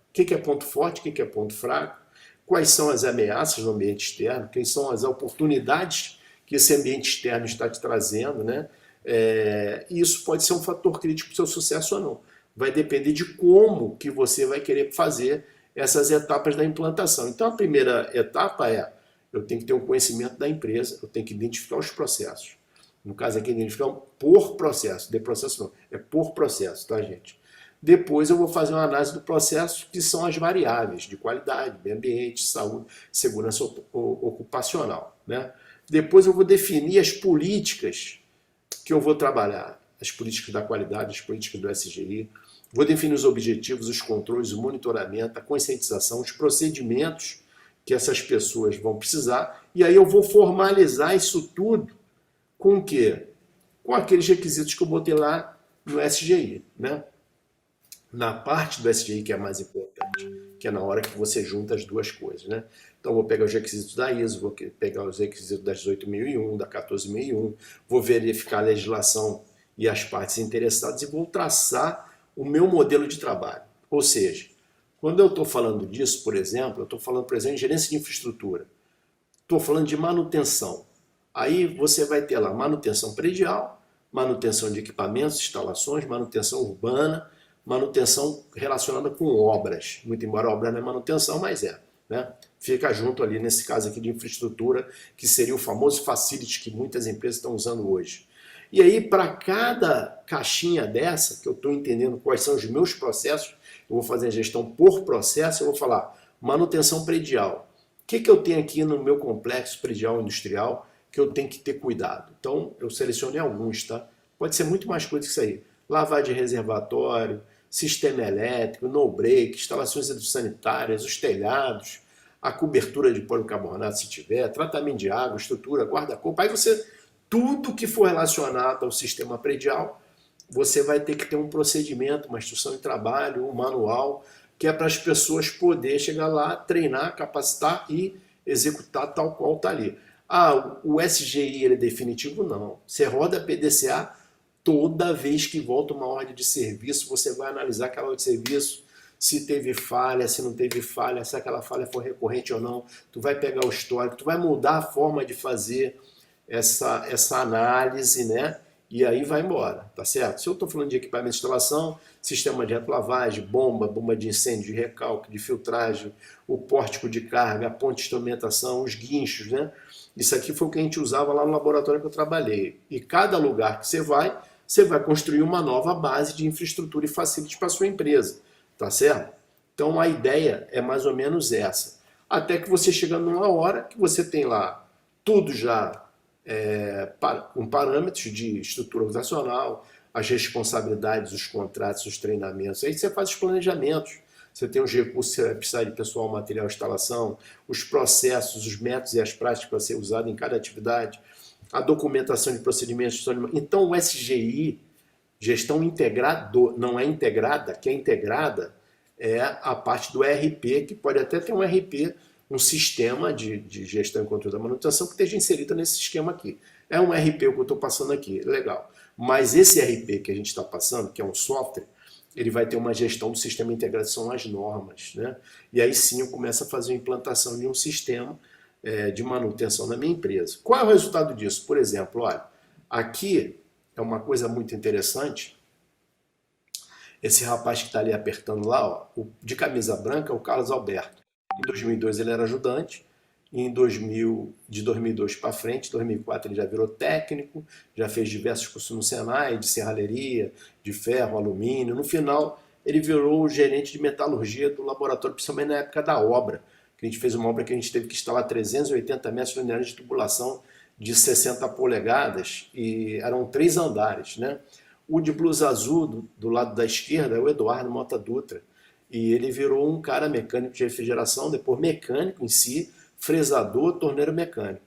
o que é ponto forte, o que é ponto fraco, quais são as ameaças no ambiente externo, quais são as oportunidades que esse ambiente externo está te trazendo, né? E isso pode ser um fator crítico para o seu sucesso ou não. Vai depender de como que você vai querer fazer essas etapas da implantação. Então, a primeira etapa eu tenho que ter um conhecimento da empresa, eu tenho que identificar os processos. No caso aqui, identificar por processo, de processo não, é por processo, tá, gente? Depois eu vou fazer uma análise do processo, que são as variáveis de qualidade, meio ambiente, saúde, segurança ocupacional, né? Depois eu vou definir as políticas que eu vou trabalhar, as políticas da qualidade, as políticas do SGI, vou definir os objetivos, os controles, o monitoramento, a conscientização, os procedimentos que essas pessoas vão precisar, e aí eu vou formalizar isso tudo com o quê? Com aqueles requisitos que eu botei lá no SGI, né? Na parte do SGI que é mais importante, que é na hora que você junta as duas coisas, né? Então, vou pegar os requisitos da ISO, vou pegar os requisitos da 18.001, da 14.001, vou verificar a legislação e as partes interessadas e vou traçar o meu modelo de trabalho. Ou seja, quando eu estou falando disso, por exemplo, eu estou falando, por exemplo, em gerência de infraestrutura. Estou falando de manutenção. Aí você vai ter lá manutenção predial, manutenção de equipamentos, instalações, manutenção urbana, manutenção relacionada com obras. Muito embora a obra não é manutenção, mas né? Fica junto ali, nesse caso aqui de infraestrutura, que seria o famoso facility que muitas empresas estão usando hoje. E aí, para cada caixinha dessa, que eu estou entendendo quais são os meus processos, eu vou fazer a gestão por processo, eu vou falar manutenção predial. O que eu tenho aqui no meu complexo predial industrial que eu tenho que ter cuidado? Então, eu selecionei alguns, tá? Pode ser muito mais coisa que isso aí. Lavagem de reservatório, sistema elétrico, no-break, instalações sanitárias, os telhados, a cobertura de policarbonato se tiver, tratamento de água, estrutura, guarda-corpo. Aí você, tudo que for relacionado ao sistema predial, você vai ter que ter um procedimento, uma instrução de trabalho, um manual, que é para as pessoas poderem chegar lá, treinar, capacitar e executar tal qual está ali. Ah, o SGI ele é definitivo? Não. Você roda PDCA, toda vez que volta uma ordem de serviço, você vai analisar aquela ordem de serviço, se teve falha, se não teve falha, se aquela falha foi recorrente ou não. Tu vai pegar o histórico, tu vai mudar a forma de fazer essa análise, né? E aí vai embora, tá certo? Se eu estou falando de equipamento de instalação, sistema de retrolavagem, bomba de incêndio, de recalque, de filtragem, o pórtico de carga, a ponte de instrumentação, os guinchos, né? Isso aqui foi o que a gente usava lá no laboratório que eu trabalhei. E cada lugar que você vai construir uma nova base de infraestrutura e facilities para a sua empresa, tá certo? Então a ideia é mais ou menos essa. Até que você chega numa hora que você tem lá tudo já com parâmetros de estrutura organizacional, as responsabilidades, os contratos, os treinamentos. Aí você faz os planejamentos. Você tem os recursos que você vai precisar de pessoal, material, instalação, os processos, os métodos e as práticas para ser usado em cada atividade, a documentação de procedimentos. Então o SGI, gestão integrado, não é integrada, que é integrada é a parte do ERP, que pode até ter um ERP, um sistema de gestão e controle da manutenção que esteja inserido nesse esquema aqui. É um ERP que eu estou passando aqui, legal. Mas esse ERP que a gente está passando, que é um software, ele vai ter uma gestão do sistema integrado, são as normas, né? E aí sim eu começo a fazer a implantação de um sistema de manutenção na minha empresa. Qual é o resultado disso? Por exemplo, olha, aqui é uma coisa muito interessante. Esse rapaz que está ali apertando lá, ó, de camisa branca, é o Carlos Alberto. Em 2002 ele era ajudante, e de 2002 para frente, 2004 ele já virou técnico, já fez diversos cursos no Senai, de serralheria, de ferro, alumínio. No final ele virou o gerente de metalurgia do laboratório, principalmente na época da obra, que a gente fez uma obra que a gente teve que instalar 380 metros lineares de tubulação de 60 polegadas, e eram 3 andares, né? O de blusa azul, do lado da esquerda, é o Eduardo Mota Dutra. E ele virou um cara mecânico de refrigeração, depois mecânico em si, fresador, torneiro mecânico.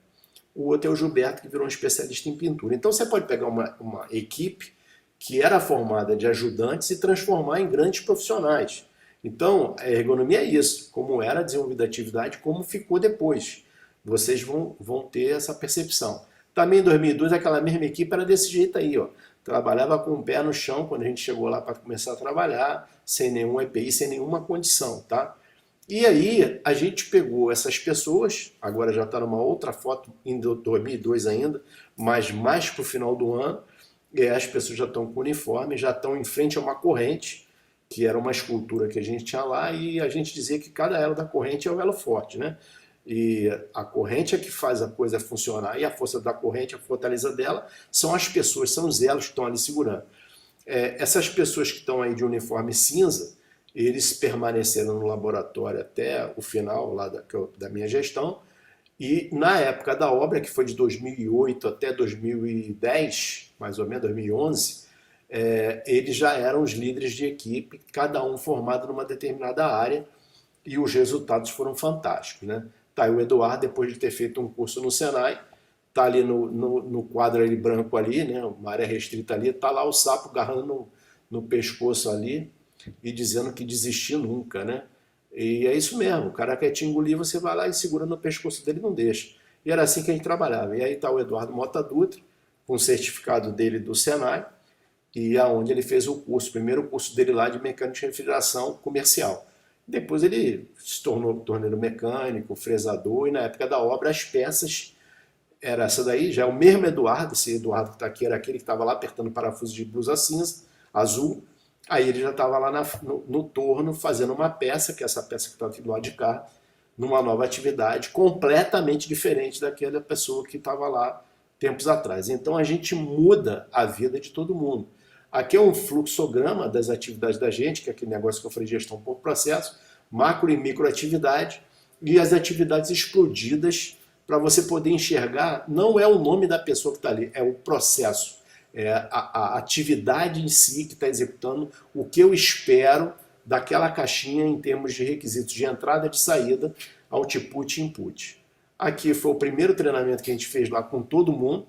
O outro é o Gilberto, que virou um especialista em pintura. Então você pode pegar uma equipe que era formada de ajudantes e transformar em grandes profissionais. Então, a ergonomia é isso, como era desenvolvida a atividade, como ficou depois. Vocês vão ter essa percepção. Também em 2002, aquela mesma equipe era desse jeito aí, ó. Trabalhava com o pé no chão quando a gente chegou lá para começar a trabalhar, sem nenhum EPI, sem nenhuma condição, tá? E aí a gente pegou essas pessoas, agora já está numa outra foto, em 2002 ainda, mas mais para o final do ano, e as pessoas já estão com uniforme, já estão em frente a uma corrente, que era uma escultura que a gente tinha lá, e a gente dizia que cada elo da corrente é o elo forte, né? E a corrente é que faz a coisa funcionar, e a força da corrente, a fortaleza dela, são as pessoas, são os elos que estão ali segurando. Essas pessoas que estão aí de uniforme cinza, eles permaneceram no laboratório até o final lá da minha gestão, e na época da obra, que foi de 2008 até 2010, mais ou menos, 2011, eles já eram os líderes de equipe, cada um formado numa determinada área, e os resultados foram fantásticos, né? Tá aí o Eduardo, depois de ter feito um curso no Senai, tá ali no quadro ali branco ali, né? Uma área restrita ali, tá lá o sapo agarrando no pescoço ali e dizendo que desistir nunca, né? E é isso mesmo, o cara quer te engolir, você vai lá e segura no pescoço dele e não deixa. E era assim que a gente trabalhava. E aí tá o Eduardo Mota Dutra, com o certificado dele do Senai, e aonde ele fez o curso, o primeiro curso dele lá de mecânica de refrigeração comercial. Depois ele se tornou torneiro mecânico, fresador, e na época da obra as peças, era essa daí, já é o mesmo Eduardo, esse Eduardo que está aqui era aquele que estava lá apertando parafuso de blusa cinza, azul, aí ele já estava lá no torno fazendo uma peça, que é essa peça que está aqui do lado de cá, numa nova atividade, completamente diferente daquela pessoa que estava lá tempos atrás. Então a gente muda a vida de todo mundo. Aqui é um fluxograma das atividades da gente, que é aquele negócio que eu falei, gestão por processo, macro e microatividade, e as atividades explodidas para você poder enxergar, não é o nome da pessoa que está ali, é o processo, é a atividade em si que está executando, o que eu espero daquela caixinha em termos de requisitos de entrada e de saída, output e input. Aqui foi o primeiro treinamento que a gente fez lá com todo mundo.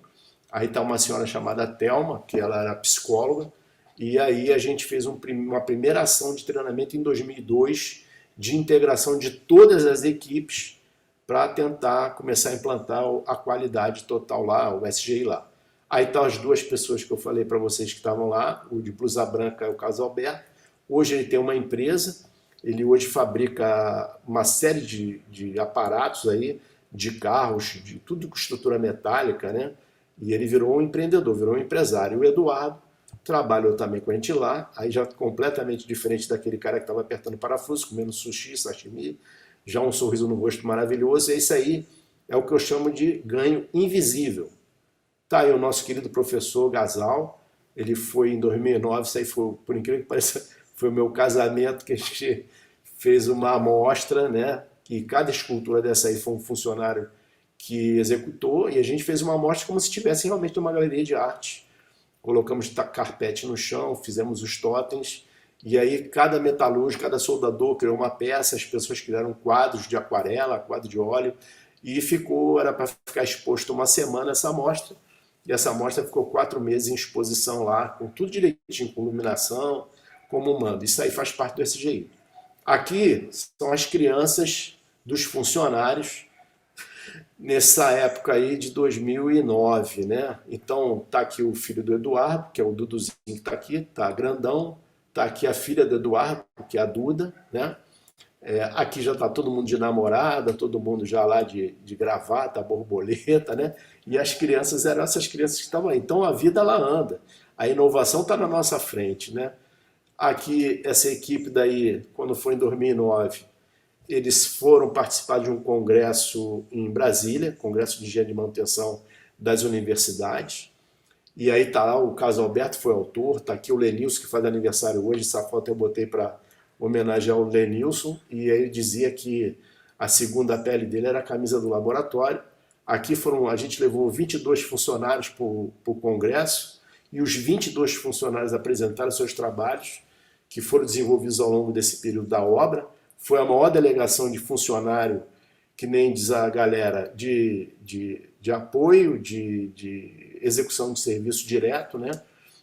Aí está uma senhora chamada Thelma, que ela era psicóloga, e aí a gente fez uma primeira ação de treinamento em 2002, de integração de todas as equipes para tentar começar a implantar a qualidade total lá, o SGI lá. Aí estão as duas pessoas que eu falei para vocês que estavam lá, o de blusa branca é o Carlos Alberto. Hoje ele tem uma empresa, ele hoje fabrica uma série de aparatos aí, de carros, de tudo com estrutura metálica, né? E ele virou um empreendedor, virou um empresário. O Eduardo trabalhou também com a gente lá, aí já completamente diferente daquele cara que estava apertando parafuso, comendo sushi, sashimi, já um sorriso no rosto maravilhoso. E isso aí é o que eu chamo de ganho invisível. Tá aí o nosso querido professor Gasal, ele foi em 2009, isso aí foi, por incrível que pareça, foi o meu casamento, que a gente fez uma amostra, né? Que cada escultura dessa aí foi um funcionário que executou, e a gente fez uma amostra como se estivesse realmente numa galeria de arte. Colocamos carpete no chão, fizemos os totens, e aí cada metalúrgico, cada soldador criou uma peça, as pessoas criaram quadros de aquarela, quadro de óleo, e era para ficar exposto uma semana essa amostra, e essa amostra ficou 4 meses em exposição lá, com tudo direitinho, com iluminação, como manda. Isso aí faz parte do SGI. Aqui são as crianças dos funcionários nessa época aí de 2009, né? Então tá aqui o filho do Eduardo, que é o Duduzinho que tá aqui, tá grandão. Tá aqui a filha do Eduardo, que é a Duda, né? Aqui já tá todo mundo de namorada, todo mundo já lá de gravata, borboleta, né? E as crianças eram essas crianças que estavam aí. Então a vida ela anda. A inovação está na nossa frente, né? Aqui, essa equipe daí, quando foi em 2009, eles foram participar de um congresso em Brasília, Congresso de Engenharia de Manutenção das Universidades. E aí tá lá, o Carlos Alberto foi autor, tá aqui o Lenilson, que faz aniversário hoje, essa foto eu botei para homenagear o Lenilson, e aí ele dizia que a segunda pele dele era a camisa do laboratório. Aqui a gente levou 22 funcionários para o congresso, e os 22 funcionários apresentaram seus trabalhos, que foram desenvolvidos ao longo desse período da obra. Foi a maior delegação de funcionário, que nem diz a galera, de apoio, de execução de serviço direto, né?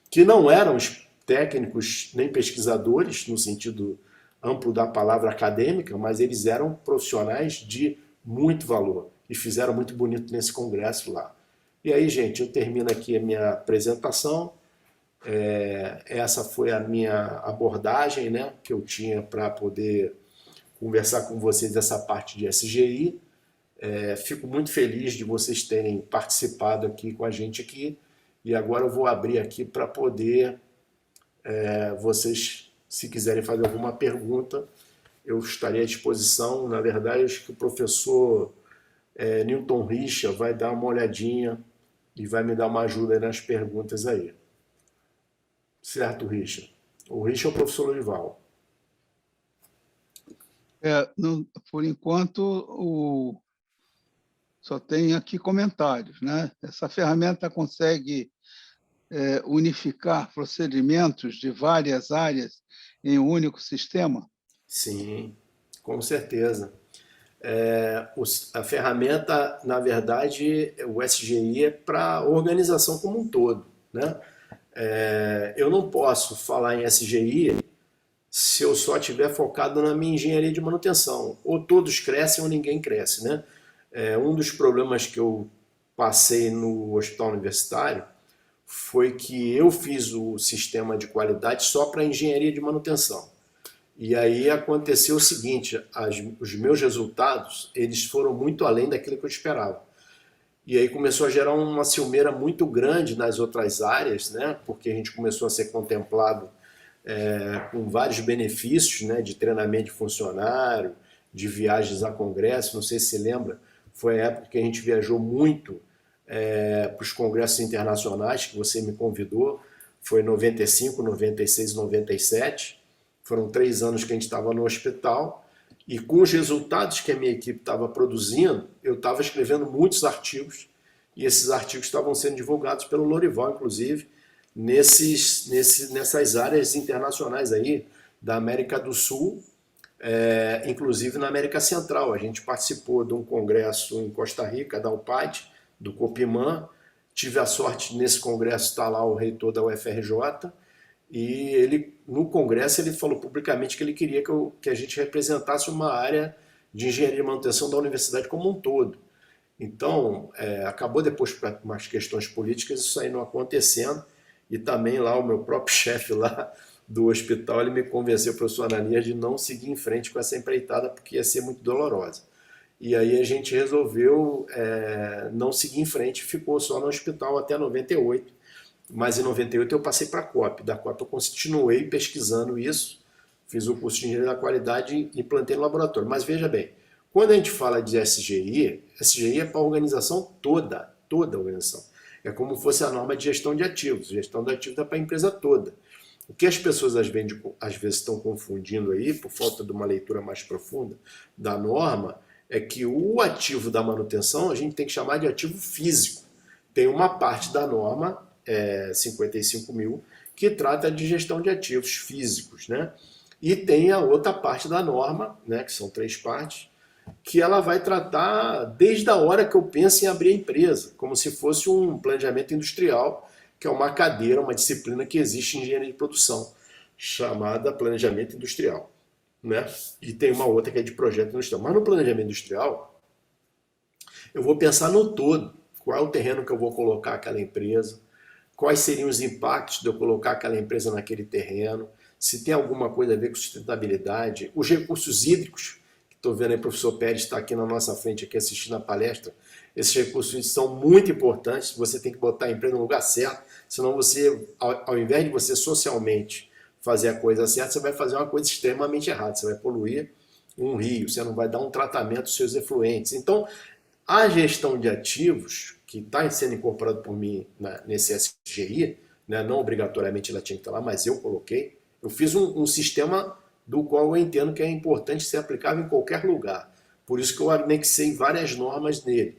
Que não eram técnicos nem pesquisadores, no sentido amplo da palavra acadêmica, mas eles eram profissionais de muito valor e fizeram muito bonito nesse congresso lá. E aí, gente, eu termino aqui a minha apresentação. Essa foi a minha abordagem, né, que eu tinha para poder conversar com vocês dessa parte de SGI. Fico muito feliz de vocês terem participado aqui com a gente aqui. E agora eu vou abrir aqui para poder vocês, se quiserem fazer alguma pergunta, eu estarei à disposição. Na verdade, acho que o professor Newton Richa vai dar uma olhadinha e vai me dar uma ajuda aí nas perguntas aí. Certo, Richa? O Richa é o professor Lorival. Por enquanto, só tem aqui comentários, né? Essa ferramenta consegue unificar procedimentos de várias áreas em um único sistema? Sim, com certeza. A ferramenta, na verdade, o SGI é para a organização como um todo, né? Eu não posso falar em SGI se eu só estiver focado na minha engenharia de manutenção. Ou todos crescem ou ninguém cresce, né? Um dos problemas que eu passei no hospital universitário foi que eu fiz o sistema de qualidade só para engenharia de manutenção. E aí aconteceu o seguinte, os meus resultados, eles foram muito além daquilo que eu esperava. E aí começou a gerar uma ciumeira muito grande nas outras áreas, né? Porque a gente começou a ser contemplado com vários benefícios, né? De treinamento de funcionário, de viagens a congresso, não sei se você lembra, foi a época que a gente viajou muito para os congressos internacionais que você me convidou. Foi em 95, 96 e 97. Foram 3 anos que a gente estava no hospital. E com os resultados que a minha equipe estava produzindo, eu estava escrevendo muitos artigos. E esses artigos estavam sendo divulgados pelo Lorival, inclusive, nessas áreas internacionais aí da América do Sul, inclusive na América Central. A gente participou de um congresso em Costa Rica, da UPAD, do Copimã. Tive a sorte nesse congresso estar lá o reitor da UFRJ, e ele, no congresso, ele falou publicamente que ele queria que a gente representasse uma área de engenharia e manutenção da universidade como um todo. Então, acabou depois por umas questões políticas isso aí não acontecendo, e também lá o meu próprio chefe lá do hospital, ele me convenceu, o professor Ananias, de não seguir em frente com essa empreitada, porque ia ser muito dolorosa. E aí a gente resolveu não seguir em frente, ficou só no hospital até 98, mas em 98 eu passei para a COP. Da COP eu continuei pesquisando isso, fiz o curso de Engenharia da Qualidade e implantei no laboratório. Mas veja bem, quando a gente fala de SGI, SGI é para a organização toda a organização. É como se fosse a norma de gestão de ativos. Gestão de ativos é para a empresa toda. O que as pessoas às vezes estão confundindo aí, por falta de uma leitura mais profunda da norma, é que o ativo da manutenção a gente tem que chamar de ativo físico. Tem uma parte da norma, 55.000, que trata de gestão de ativos físicos, né? E tem a outra parte da norma, né, que são 3 partes, que ela vai tratar desde a hora que eu penso em abrir a empresa, como se fosse um planejamento industrial, que é uma cadeira, uma disciplina que existe em engenharia de produção, chamada planejamento industrial, né? E tem uma outra que é de projeto industrial. Mas no planejamento industrial, eu vou pensar no todo. Qual é o terreno que eu vou colocar aquela empresa? Quais seriam os impactos de eu colocar aquela empresa naquele terreno? Se tem alguma coisa a ver com sustentabilidade? Os recursos hídricos, que estou vendo aí o professor Pérez está aqui na nossa frente, aqui assistindo a palestra. Esses recursos hídricos são muito importantes. Você tem que botar a empresa no lugar certo, senão você, ao invés de você socialmente fazer a coisa certa, você vai fazer uma coisa extremamente errada. Você vai poluir um rio, você não vai dar um tratamento aos seus efluentes. Então, a gestão de ativos, que está sendo incorporado por mim nesse SGI, né, não obrigatoriamente ela tinha que estar lá, mas eu coloquei, eu fiz um sistema do qual eu entendo que é importante ser aplicável em qualquer lugar. Por isso que eu anexei várias normas nele.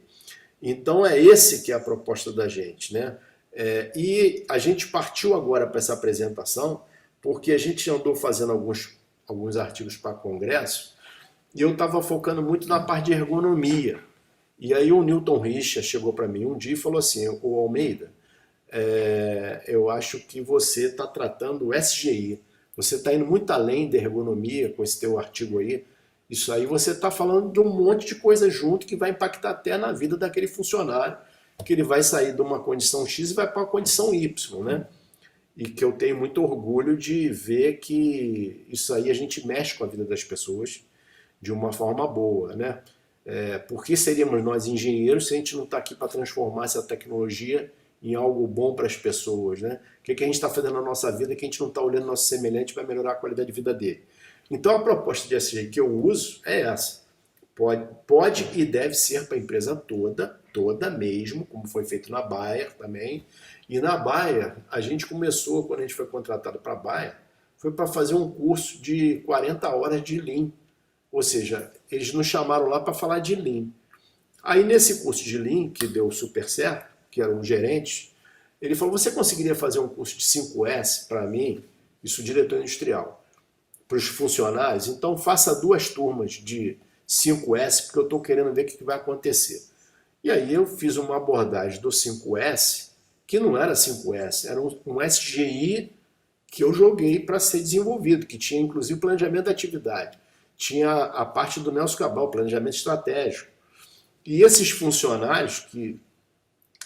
Então é esse que é a proposta da gente, né? E a gente partiu agora para essa apresentação porque a gente andou fazendo alguns artigos para congresso e eu estava focando muito na parte de ergonomia. E aí o Newton Richa chegou para mim um dia e falou assim: "Ô Almeida, eu acho que você está tratando o SGI, você está indo muito além da ergonomia com esse teu artigo aí. Isso aí você está falando de um monte de coisa junto que vai impactar até na vida daquele funcionário, que ele vai sair de uma condição X e vai para uma condição Y, né? E que eu tenho muito orgulho de ver que isso aí a gente mexe com a vida das pessoas de uma forma boa, né? Por que seríamos nós engenheiros se a gente não está aqui para transformar essa tecnologia em algo bom para as pessoas, né? O que a gente está fazendo na nossa vida que a gente não está olhando nosso semelhante para melhorar a qualidade de vida dele? Então a proposta de SG que eu uso é essa. Pode e deve ser para a empresa toda mesmo, como foi feito na Bayer também. E na Bayer, a gente começou, quando a gente foi contratado para a Bayer, foi para fazer um curso de 40 horas de Lean. Ou seja, eles nos chamaram lá para falar de Lean. Aí nesse curso de Lean, que deu super certo, que eram os gerentes, ele falou: "Você conseguiria fazer um curso de 5S para mim?" Isso, diretor industrial. Para os funcionários, então faça 2 turmas de 5S, porque eu estou querendo ver o que vai acontecer. E aí eu fiz uma abordagem do 5S, que não era 5S, era um SGI que eu joguei para ser desenvolvido, que tinha inclusive planejamento da atividade, tinha a parte do Nelson Cabral, planejamento estratégico. E esses funcionários que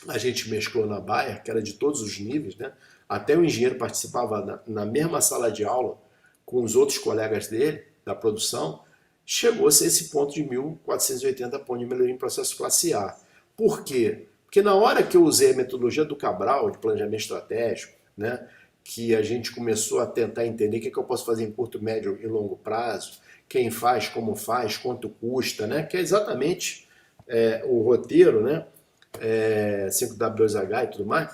a gente mesclou na Bayer, que era de todos os níveis, né? Até o engenheiro participava na mesma sala de aula com os outros colegas dele, da produção, chegou-se a esse ponto de 1.480 pontos de melhoria em processo classe A. Por quê? Porque na hora que eu usei a metodologia do Cabral, de planejamento estratégico, né, que a gente começou a tentar entender o que eu posso fazer em curto, médio e longo prazo, quem faz, como faz, quanto custa, né, que é exatamente o roteiro, né, 5W2H e tudo mais,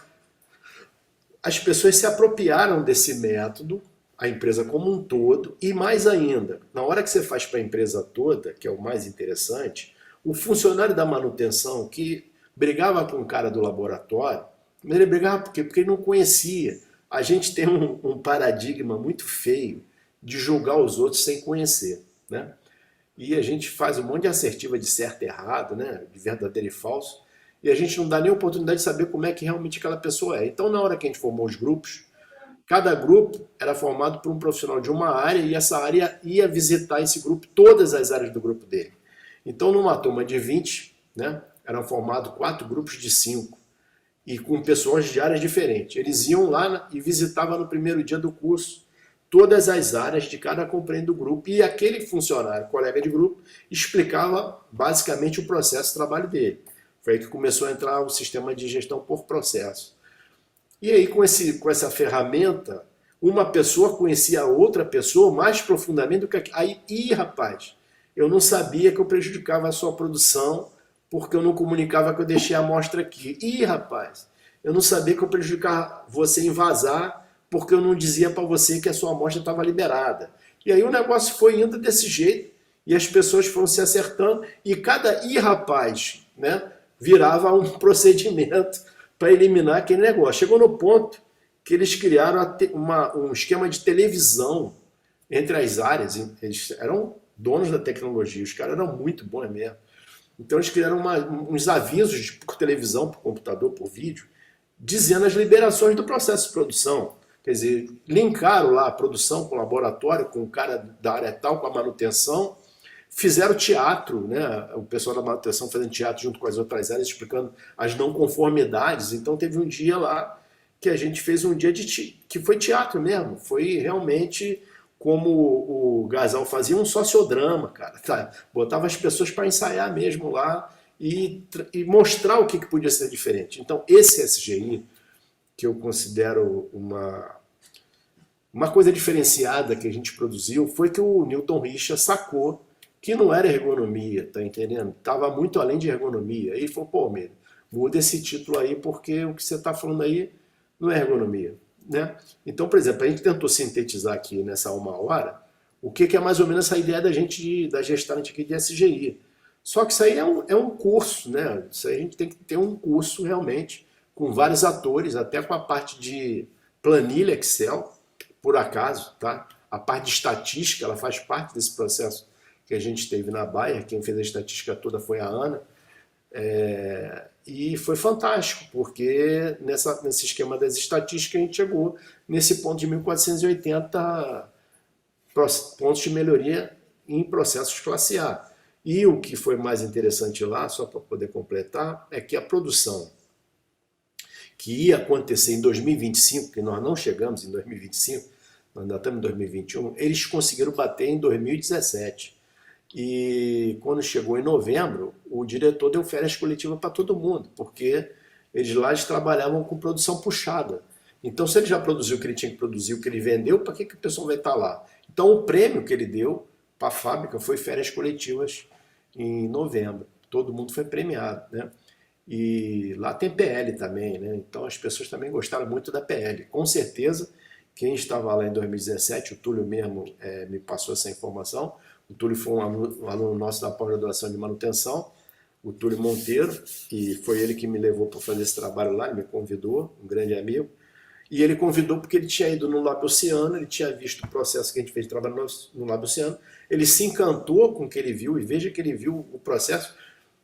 as pessoas se apropriaram desse método, a empresa como um todo, e mais ainda, na hora que você faz para a empresa toda, que é o mais interessante, o funcionário da manutenção que brigava com o cara do laboratório, mas ele brigava por quê? Porque ele não conhecia. A gente tem um paradigma muito feio de julgar os outros sem conhecer, né? E a gente faz um monte de assertiva de certo e errado, né? De verdadeiro e falso, e a gente não dá nem oportunidade de saber como é que realmente aquela pessoa é. Então, na hora que a gente formou os grupos, cada grupo era formado por um profissional de uma área e essa área ia visitar esse grupo, todas as áreas do grupo dele. Então, numa turma de 20, né, eram formados 4 grupos de 5 e com pessoas de áreas diferentes. Eles iam lá e visitavam no primeiro dia do curso todas as áreas de cada componente do grupo e aquele funcionário, colega de grupo, explicava basicamente o processo de trabalho dele. Foi aí que começou a entrar o sistema de gestão por processo. E aí, com essa ferramenta, uma pessoa conhecia a outra pessoa mais profundamente do que... Aí, rapaz, eu não sabia que eu prejudicava a sua produção porque eu não comunicava que eu deixei a amostra aqui. Rapaz, eu não sabia que eu prejudicava você em vazar porque eu não dizia para você que a sua amostra estava liberada. E aí o negócio foi indo desse jeito e as pessoas foram se acertando e cada rapaz, né, virava um procedimento para eliminar aquele negócio. Chegou no ponto que eles criaram um esquema de televisão entre as áreas. Eles eram donos da tecnologia, os caras eram muito bons mesmo. Então eles criaram uns avisos por televisão, por computador, por vídeo, dizendo as liberações do processo de produção. Quer dizer, linkaram lá a produção com o laboratório, com o cara da área tal, com a manutenção, fizeram teatro, né? O pessoal da manutenção fazendo teatro junto com as outras áreas, explicando as não conformidades. Então teve um dia lá que a gente fez um dia que foi teatro mesmo, foi realmente como o Gasal fazia, um sociodrama, cara. Tá? Botava as pessoas para ensaiar mesmo lá e mostrar o que podia ser diferente. Então esse SGI, que eu considero uma coisa diferenciada que a gente produziu, foi que o Newton Richa sacou que não era ergonomia, tá entendendo? Estava muito além de ergonomia. Aí falou, pô, Almeida, muda esse título aí, porque o que você está falando aí não é ergonomia, né? Então, por exemplo, a gente tentou sintetizar aqui nessa 1 hora o que é mais ou menos essa ideia da gente, da gestante aqui de SGI. Só que isso aí é um curso, né? Isso aí a gente tem que ter um curso realmente, com vários atores, até com a parte de planilha Excel, por acaso, tá? A parte de estatística, ela faz parte desse processo que a gente teve na Bayer, quem fez a estatística toda foi a Ana, e foi fantástico, porque nesse esquema das estatísticas a gente chegou nesse ponto de 1480 pontos de melhoria em processos classe A. E o que foi mais interessante lá, só para poder completar, é que a produção que ia acontecer em 2025, que nós não chegamos em 2025, nós ainda estamos em 2021, eles conseguiram bater em 2017. E quando chegou em novembro, o diretor deu férias coletivas para todo mundo, porque eles trabalhavam com produção puxada. Então, se ele já produziu o que ele tinha que produzir, o que ele vendeu, para que o pessoal vai estar lá? Então, o prêmio que ele deu para a fábrica foi férias coletivas em novembro. Todo mundo foi premiado, né? E lá tem PL também, né? Então as pessoas também gostaram muito da PL. Com certeza, quem estava lá em 2017, o Túlio mesmo me passou essa informação. O Túlio foi um aluno nosso da pós-graduação de manutenção, o Túlio Monteiro, e foi ele que me levou para fazer esse trabalho lá, ele me convidou, um grande amigo. E ele convidou porque ele tinha ido no Lab Oceano, ele tinha visto o processo que a gente fez de trabalho no Lab Oceano, ele se encantou com o que ele viu, e veja que ele viu o processo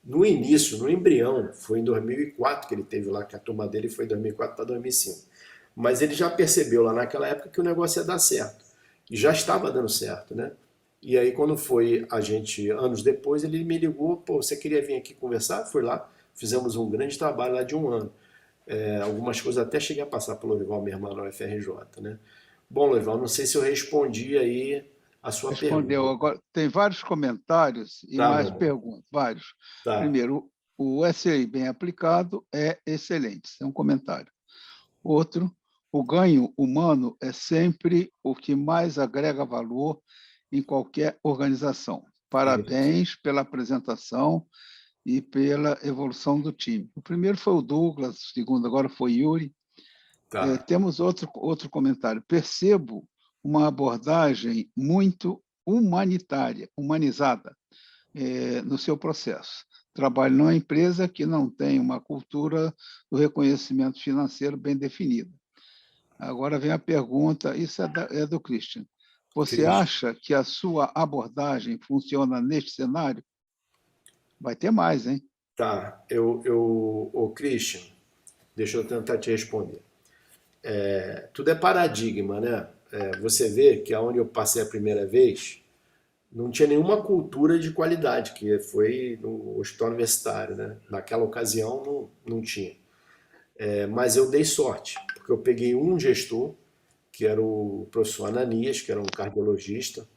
no início, no embrião. Foi em 2004 que ele teve lá, que a turma dele foi de 2004 para 2005. Mas ele já percebeu lá naquela época que o negócio ia dar certo. E já estava dando certo, né? E aí quando foi a gente, anos depois, ele me ligou, pô, você queria vir aqui conversar? Fui lá, fizemos um grande trabalho lá de 1 ano. Algumas coisas até cheguei a passar pelo Lourival, minha irmã, na UFRJ, né? Bom, Lourival, não sei se eu respondi aí a sua Respondeu. pergunta. Agora, tem vários comentários e Tá, mais meu bom. perguntas, vários. Tá. Primeiro, o SI bem aplicado é excelente, isso é um comentário. Outro, o ganho humano é sempre o que mais agrega valor em qualquer organização. Parabéns pela apresentação e pela evolução do time. O primeiro foi o Douglas, o segundo agora foi Yuri. Tá. Temos outro comentário. Percebo uma abordagem muito humanitária, humanizada no seu processo. Trabalho numa empresa que não tem uma cultura do reconhecimento financeiro bem definida. Agora vem a pergunta, isso é do Christian. Você Christian. acha que a sua abordagem funciona neste cenário? Vai ter mais, hein? Tá. Ô Christian, deixa eu tentar te responder. Tudo é paradigma, né? Você vê que aonde eu passei a primeira vez, não tinha nenhuma cultura de qualidade, que foi no hospital universitário, né? Naquela ocasião não tinha. Mas eu dei sorte, porque eu peguei um gestor, que era o professor Ananias, que era um cardiologista,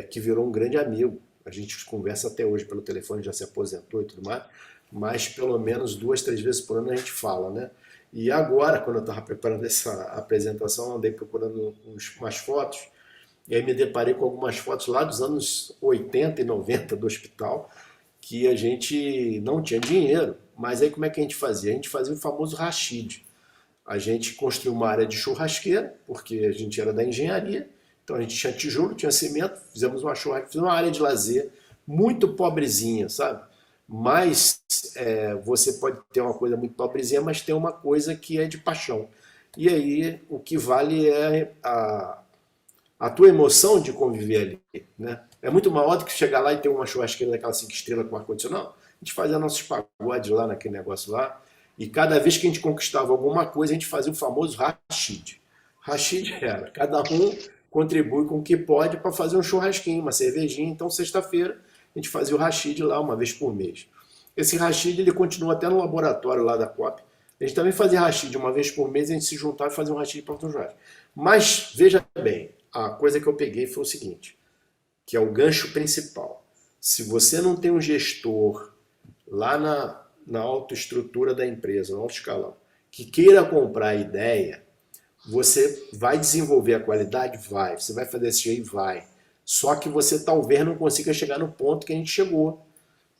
que virou um grande amigo. A gente conversa até hoje pelo telefone, já se aposentou e tudo mais, mas pelo menos 2, 3 vezes por ano a gente fala, né? E agora, quando eu estava preparando essa apresentação, eu andei procurando umas fotos, e aí me deparei com algumas fotos lá dos anos 80 e 90 do hospital, que a gente não tinha dinheiro. Mas aí como é que a gente fazia? A gente fazia o famoso rachid. A gente construiu uma área de churrasqueira, porque a gente era da engenharia, então a gente tinha tijolo, tinha cimento, fizemos uma churrasqueira, fizemos uma área de lazer, muito pobrezinha, sabe? Mas você pode ter uma coisa muito pobrezinha, mas tem uma coisa que é de paixão. E aí o que vale é a tua emoção de conviver ali, né? É muito maior do que chegar lá e ter uma churrasqueira daquela 5 estrelas com ar-condicionado. A gente fazia nossos pagodes lá naquele negócio lá, e cada vez que a gente conquistava alguma coisa, a gente fazia o famoso rachid. Rachid era, cada um contribui com o que pode para fazer um churrasquinho, uma cervejinha. Então, sexta-feira, a gente fazia o rachid lá uma vez por mês. Esse rachid, ele continua até no laboratório lá da COP. A gente também fazia rachid uma vez por mês, a gente se juntava e fazia um rachid para o churrasco. Mas, veja bem, a coisa que eu peguei foi o seguinte, que é o gancho principal. Se você não tem um gestor lá na autoestrutura da empresa, no alto escalão, que queira comprar a ideia, você vai desenvolver a qualidade? Vai. Você vai fazer esse jeito? Vai. Só que você talvez não consiga chegar no ponto que a gente chegou,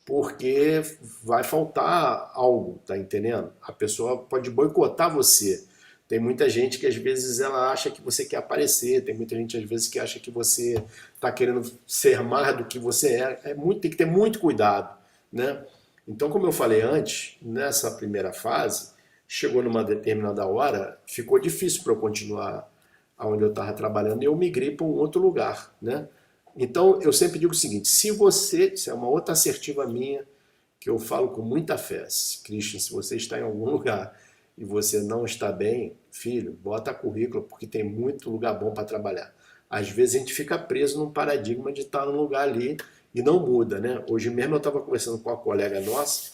porque vai faltar algo, tá entendendo? A pessoa pode boicotar você. Tem muita gente que às vezes ela acha que você quer aparecer, tem muita gente às vezes que acha que você está querendo ser mais do que você é. Tem que ter muito cuidado, né? Então, como eu falei antes, nessa primeira fase, chegou numa determinada hora, ficou difícil para eu continuar onde eu estava trabalhando e eu migrei para um outro lugar, né? Então, eu sempre digo o seguinte, isso é uma outra assertiva minha, que eu falo com muita fé, Christian, se você está em algum lugar e você não está bem, filho, bota currículo, porque tem muito lugar bom para trabalhar. Às vezes a gente fica preso num paradigma de estar num lugar ali e não muda, né? Hoje mesmo eu estava conversando com uma colega nossa,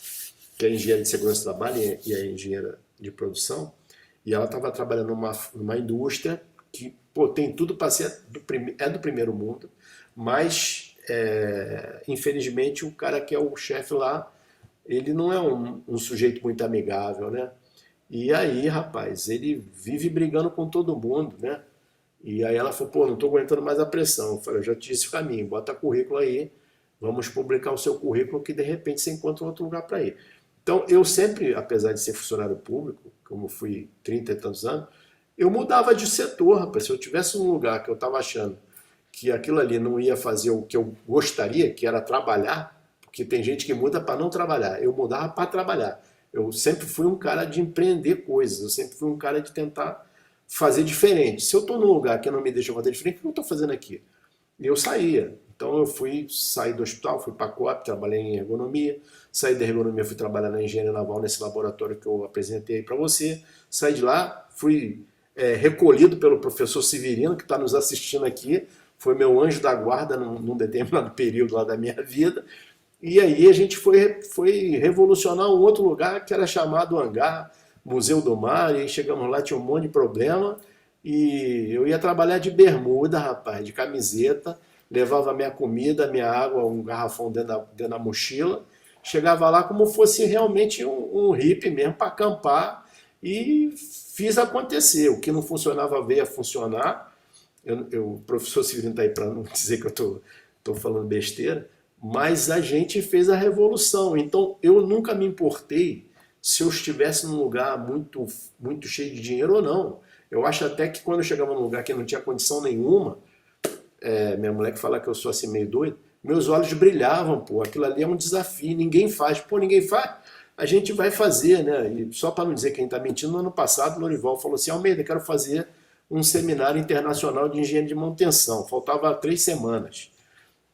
que é engenheira de segurança do trabalho e é engenheira de produção, e ela estava trabalhando numa indústria que, pô, tem tudo para ser do primeiro mundo, mas infelizmente o cara que é o chefe lá, ele não é um sujeito muito amigável, né? E aí, rapaz, ele vive brigando com todo mundo, né? E aí ela falou, pô, não estou aguentando mais a pressão. Eu falei, eu já te disse o caminho, bota currículo aí, vamos publicar o seu currículo que de repente você encontra outro lugar para ir. Então, eu sempre, apesar de ser funcionário público, como fui 30 e tantos anos, eu mudava de setor, rapaz. Se eu tivesse um lugar que eu estava achando que aquilo ali não ia fazer o que eu gostaria, que era trabalhar, porque tem gente que muda para não trabalhar, eu mudava para trabalhar. Eu sempre fui um cara de empreender coisas, eu sempre fui um cara de tentar fazer diferente. Se eu estou num lugar que não me deixa fazer diferente, o que eu estou fazendo aqui? E eu saía. Então eu saí do hospital, fui para a COP, trabalhei em ergonomia, saí da ergonomia, fui trabalhar na engenharia naval, nesse laboratório que eu apresentei para você, saí de lá, fui recolhido pelo professor Severino, que está nos assistindo aqui, foi meu anjo da guarda num determinado período lá da minha vida, e aí a gente foi revolucionar um outro lugar que era chamado Hangar, Museu do Mar, e aí chegamos lá, tinha um monte de problema, e eu ia trabalhar de bermuda, rapaz, de camiseta, levava minha comida, minha água, um garrafão dentro da mochila, chegava lá como fosse realmente um hippie mesmo, para acampar, e fiz acontecer. O que não funcionava veio a funcionar. O professor Severino está aí para não dizer que eu estou falando besteira, mas a gente fez a revolução. Então, eu nunca me importei se eu estivesse num lugar muito cheio de dinheiro ou não. Eu acho até que quando eu chegava num lugar que não tinha condição nenhuma, minha mulher que fala que eu sou assim meio doido, meus olhos brilhavam, pô, aquilo ali é um desafio, ninguém faz. Pô, ninguém faz, a gente vai fazer, né? E só para não dizer quem está mentindo, no ano passado o Lorival falou assim, Almeida, quero fazer um seminário internacional de engenharia de manutenção. Faltava 3 semanas.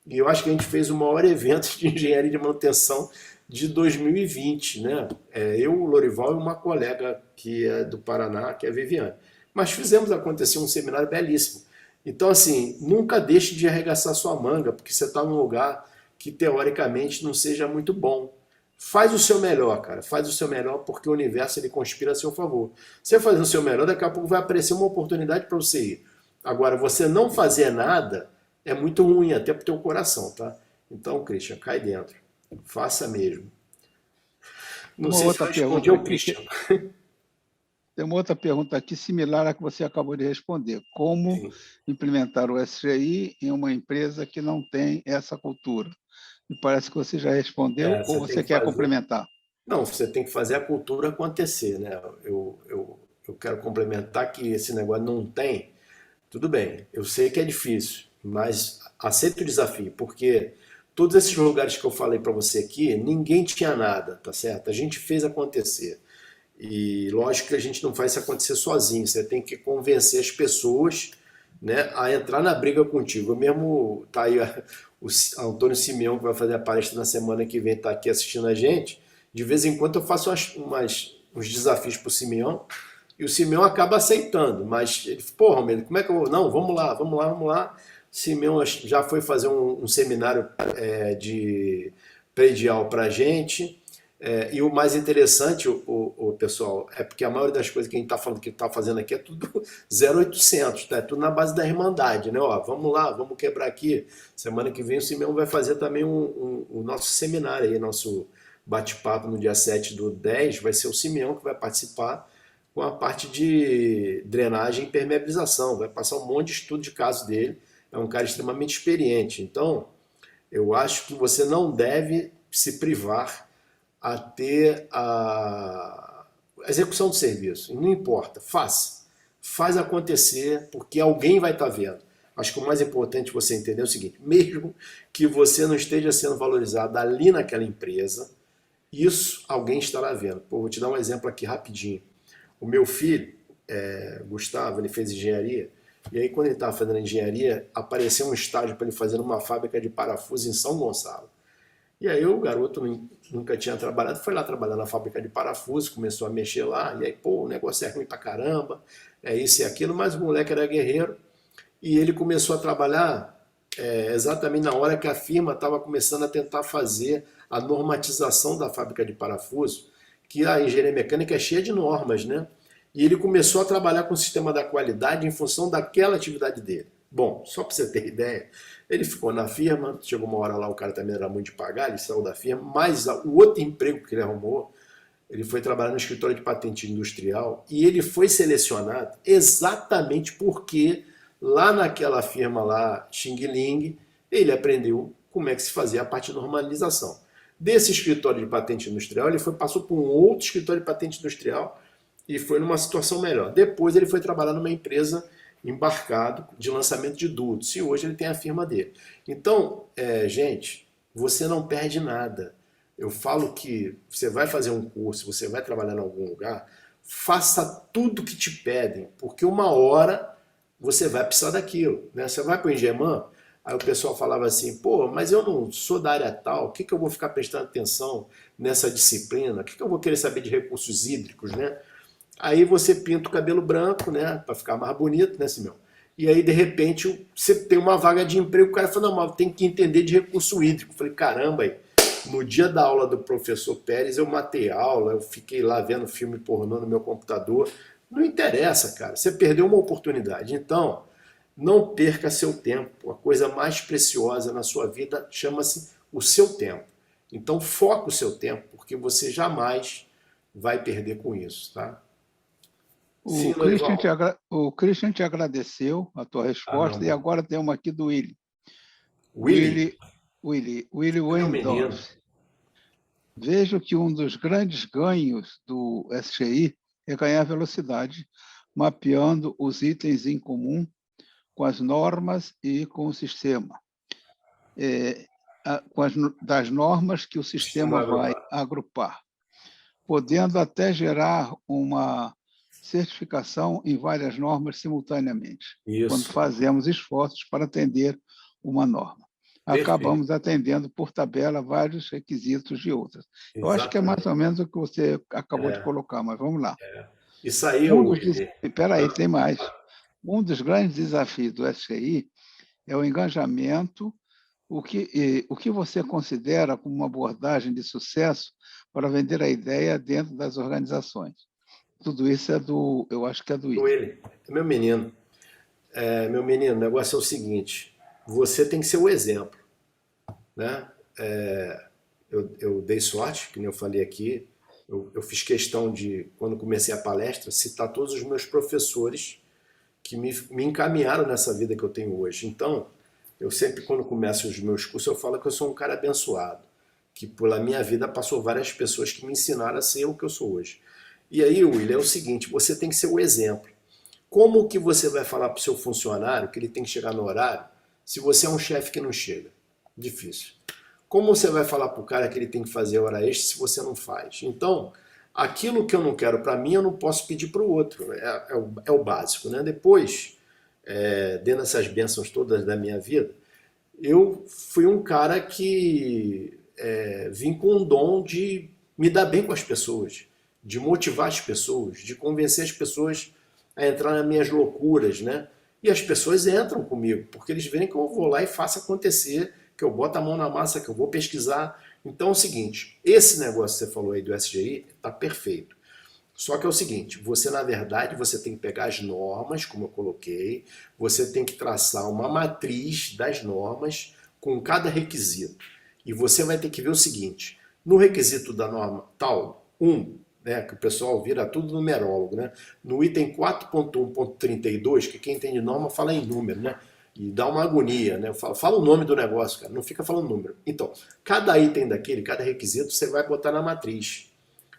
E eu acho que a gente fez o maior evento de engenharia de manutenção de 2020, né? Eu, o Lorival e uma colega que é do Paraná, que é a Viviane. Mas fizemos acontecer um seminário belíssimo. Então, assim, nunca deixe de arregaçar sua manga, porque você está num lugar que teoricamente não seja muito bom. Faz o seu melhor, cara. Faz o seu melhor porque o universo ele conspira a seu favor. Você fazendo o seu melhor, daqui a pouco vai aparecer uma oportunidade para você ir. Agora, você não fazer nada é muito ruim, até para o teu coração, tá? Então, Christian, cai dentro. Faça mesmo. Não Uma sei se eu outra respondi pergunta ao aqui, Christian. tem uma outra pergunta aqui similar à que você acabou de responder. Como Sim. implementar o SGI em uma empresa que não tem essa cultura? Me parece que você já respondeu ou Você tem você que quer fazer. complementar? Não, você tem que fazer a cultura acontecer, né? Eu quero complementar que esse negócio não tem. Tudo bem, eu sei que é difícil, mas aceita o desafio, porque todos esses lugares que eu falei para você aqui, ninguém tinha nada, tá certo? A gente fez acontecer. E lógico que a gente não faz isso acontecer sozinho, você tem que convencer as pessoas, né, a entrar na briga contigo. Eu mesmo, tá aí o Antônio Simeão, que vai fazer a palestra na semana que vem, tá aqui assistindo a gente. De vez em quando eu faço uns desafios pro Simeão, e o Simeão acaba aceitando, mas ele, pô, Romero, como é que eu vou? Não, vamos lá, vamos lá, vamos lá. O Simeão já foi fazer um seminário de predial pra gente. E o mais interessante, o pessoal, é porque a maioria das coisas que a gente está falando, que está fazendo aqui é tudo 0800, tá? É tudo na base da irmandade, né? Ó, vamos lá, vamos quebrar aqui. Semana que vem o Simeão vai fazer também o nosso seminário aí, nosso bate-papo no dia 7/10, vai ser o Simeão que vai participar com a parte de drenagem e impermeabilização. Vai passar um monte de estudo de caso dele. É um cara extremamente experiente. Então, eu acho que você não deve se privar a ter a execução do serviço. Não importa, faça. Faz acontecer, porque alguém vai estar vendo. Acho que o mais importante você entender é o seguinte: mesmo que você não esteja sendo valorizado ali naquela empresa, isso alguém estará vendo. Pô, vou te dar um exemplo aqui rapidinho. O meu filho, Gustavo, ele fez engenharia, e aí quando ele estava fazendo engenharia, apareceu um estágio para ele fazer numa fábrica de parafuso em São Gonçalo. E aí o garoto nunca tinha trabalhado, foi lá trabalhar na fábrica de parafuso, começou a mexer lá, e aí, pô, o negócio é ruim pra caramba, é isso e aquilo, mas o moleque era guerreiro, e ele começou a trabalhar exatamente na hora que a firma estava começando a tentar fazer a normatização da fábrica de parafuso, que a engenharia mecânica é cheia de normas, né? E ele começou a trabalhar com o sistema da qualidade em função daquela atividade dele. Bom, só para você ter ideia, ele ficou na firma, chegou uma hora lá, o cara também era muito de pagar, ele saiu da firma, mas o outro emprego que ele arrumou, ele foi trabalhar no escritório de patente industrial e ele foi selecionado exatamente porque lá naquela firma lá, Xing Ling, ele aprendeu como é que se fazia a parte de normalização. Desse escritório de patente industrial, ele passou por um outro escritório de patente industrial e foi numa situação melhor. Depois ele foi trabalhar numa empresa embarcado de lançamento de dutos e hoje ele tem a firma dele. Então, gente, você não perde nada. Eu falo que você vai fazer um curso, você vai trabalhar em algum lugar, faça tudo que te pedem, porque uma hora você vai precisar daquilo, né? Você vai para o Engeman, aí o pessoal falava assim, pô, mas eu não sou da área tal, o que eu vou ficar prestando atenção nessa disciplina? O que eu vou querer saber de recursos hídricos, né? Aí você pinta o cabelo branco, né, para ficar mais bonito, né, Simeão? E aí, de repente, você tem uma vaga de emprego, o cara fala, não, mas tem que entender de recurso hídrico. Eu falei, caramba, aí, no dia da aula do professor Pérez, eu matei a aula, eu fiquei lá vendo filme pornô no meu computador. Não interessa, cara, você perdeu uma oportunidade. Então, não perca seu tempo. A coisa mais preciosa na sua vida chama-se o seu tempo. Então, foca o seu tempo, porque você jamais vai perder com isso, tá? Sim, Lorival. O Christian te agradeceu a tua Ah, resposta e não. agora tem uma aqui do Willi. O Willy? Willie É meu menino. Wendorf. Vejo que um dos grandes ganhos do SGI é ganhar velocidade, mapeando os itens em comum com as normas e com o sistema, das normas que o sistema vai agrupar, podendo até gerar uma certificação em várias normas simultaneamente, quando fazemos esforços para atender uma norma. Acabamos atendendo por tabela vários requisitos de outras. Eu acho que é mais ou menos o que você acabou de colocar, mas vamos lá. Isso aí, Espera aí, tem mais. Um dos grandes desafios do SGI é o engajamento. O que você considera como uma abordagem de sucesso para vender a ideia dentro das organizações? Tudo isso eu acho que é do Willie. É meu menino. Meu menino, o negócio é o seguinte, você tem que ser o exemplo, né? Eu dei sorte, que nem eu falei aqui, eu fiz questão de, quando comecei a palestra, citar todos os meus professores que me encaminharam nessa vida que eu tenho hoje. Então, eu sempre, quando começo os meus cursos, eu falo que eu sou um cara abençoado, que pela minha vida passou várias pessoas que me ensinaram a ser o que eu sou hoje. E aí, William, é o seguinte, você tem que ser o exemplo. Como que você vai falar para o seu funcionário que ele tem que chegar no horário se você é um chefe que não chega? Difícil. Como você vai falar para o cara que ele tem que fazer hora extra se você não faz? Então, aquilo que eu não quero para mim, eu não posso pedir para o outro. É o básico, né? Depois, dentro dessas bênçãos todas da minha vida, eu fui um cara que vim com um dom de me dar bem com as pessoas, de motivar as pessoas, de convencer as pessoas a entrar nas minhas loucuras, né? E as pessoas entram comigo, porque eles veem que eu vou lá e faço acontecer, que eu boto a mão na massa, que eu vou pesquisar. Então é o seguinte, esse negócio que você falou aí do SGI está perfeito. Só que é o seguinte, você na verdade você tem que pegar as normas, como eu coloquei, você tem que traçar uma matriz das normas com cada requisito. E você vai ter que ver o seguinte, no requisito da norma tal, né, que o pessoal vira tudo numerólogo, né? No item 4.1.32, que quem entende norma fala em número, né? E dá uma agonia, né? Fala o nome do negócio, cara, não fica falando número. Então, cada item daquele, cada requisito, você vai botar na matriz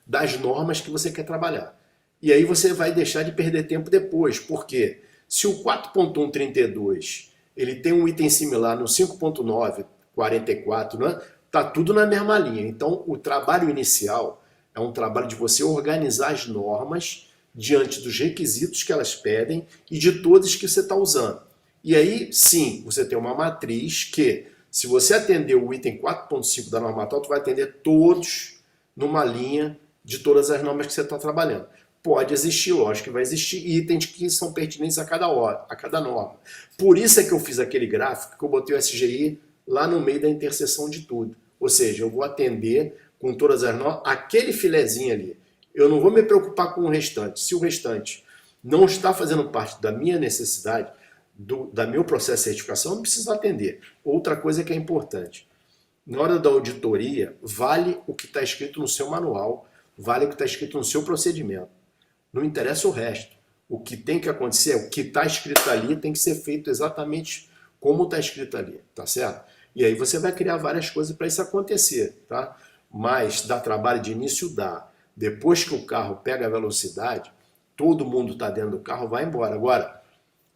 das normas que você quer trabalhar. E aí você vai deixar de perder tempo depois, porque se o 4.132 ele tem um item similar no 5.944, né? Tá tudo na mesma linha. Então, o trabalho inicial é um trabalho de você organizar as normas diante dos requisitos que elas pedem e de todas que você está usando. E aí, sim, você tem uma matriz que, se você atender o item 4.5 da norma tal, tu vai atender todos numa linha de todas as normas que você está trabalhando. Pode existir, lógico que vai existir itens que são pertinentes a cada hora, a cada norma. Por isso é que eu fiz aquele gráfico que eu botei o SGI lá no meio da interseção de tudo. Ou seja, eu vou atender com todas as normas, aquele filezinho ali. Eu não vou me preocupar com o restante. Se o restante não está fazendo parte da minha necessidade, da meu processo de certificação, eu não preciso atender. Outra coisa que é importante. Na hora da auditoria, vale o que está escrito no seu manual, vale o que está escrito no seu procedimento. Não interessa o resto. O que tem que acontecer é o que está escrito ali tem que ser feito exatamente como está escrito ali, tá certo? E aí você vai criar várias coisas para isso acontecer, tá? Mas dá trabalho de início? Dá. Depois que o carro pega a velocidade, todo mundo está dentro do carro, vai embora. Agora,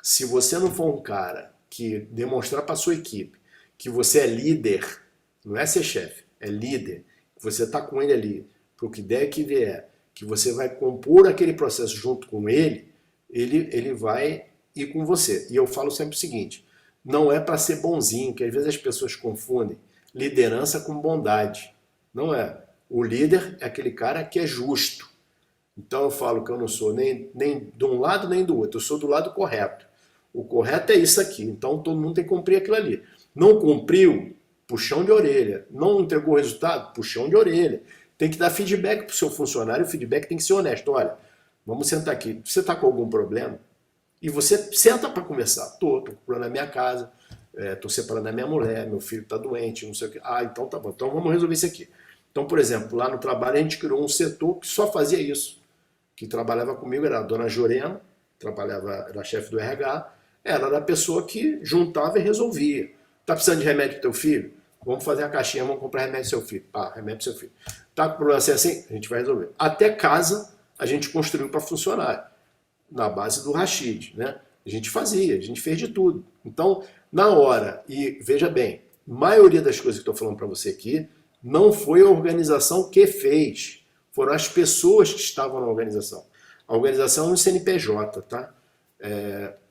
se você não for um cara que demonstrar para sua equipe que você é líder, não é ser chefe, é líder, que você está com ele ali, para o que der que vier, que você vai compor aquele processo junto com ele, ele vai ir com você. E eu falo sempre o seguinte, não é para ser bonzinho, que às vezes as pessoas confundem liderança com bondade. Não é. O líder é aquele cara que é justo. Então eu falo que eu não sou nem de um lado nem do outro, eu sou do lado correto. O correto é isso aqui, então todo mundo tem que cumprir aquilo ali. Não cumpriu, puxão de orelha. Não entregou o resultado, puxão de orelha. Tem que dar feedback para o seu funcionário, o feedback tem que ser honesto. Olha, vamos sentar aqui, você está com algum problema? E você senta para conversar. Estou com problema na minha casa, estou separando a minha mulher, meu filho está doente, não sei o quê. Ah, então tá bom, então vamos resolver isso aqui. Então, por exemplo, lá no trabalho a gente criou um setor que só fazia isso. Que trabalhava comigo era a dona Jorena, era chefe do RH, ela era a pessoa que juntava e resolvia. Tá precisando de remédio pro teu filho? Vamos fazer a caixinha, vamos comprar remédio pro seu filho. Pá, remédio pro seu filho. Tá com problema assim, a gente vai resolver. Até casa a gente construiu para funcionar, na base do Rashid, né? A gente fazia, a gente fez de tudo. Então, na hora, e veja bem, maioria das coisas que estou falando para você aqui, não foi a organização que fez, foram as pessoas que estavam na organização. A organização é um CNPJ, tá?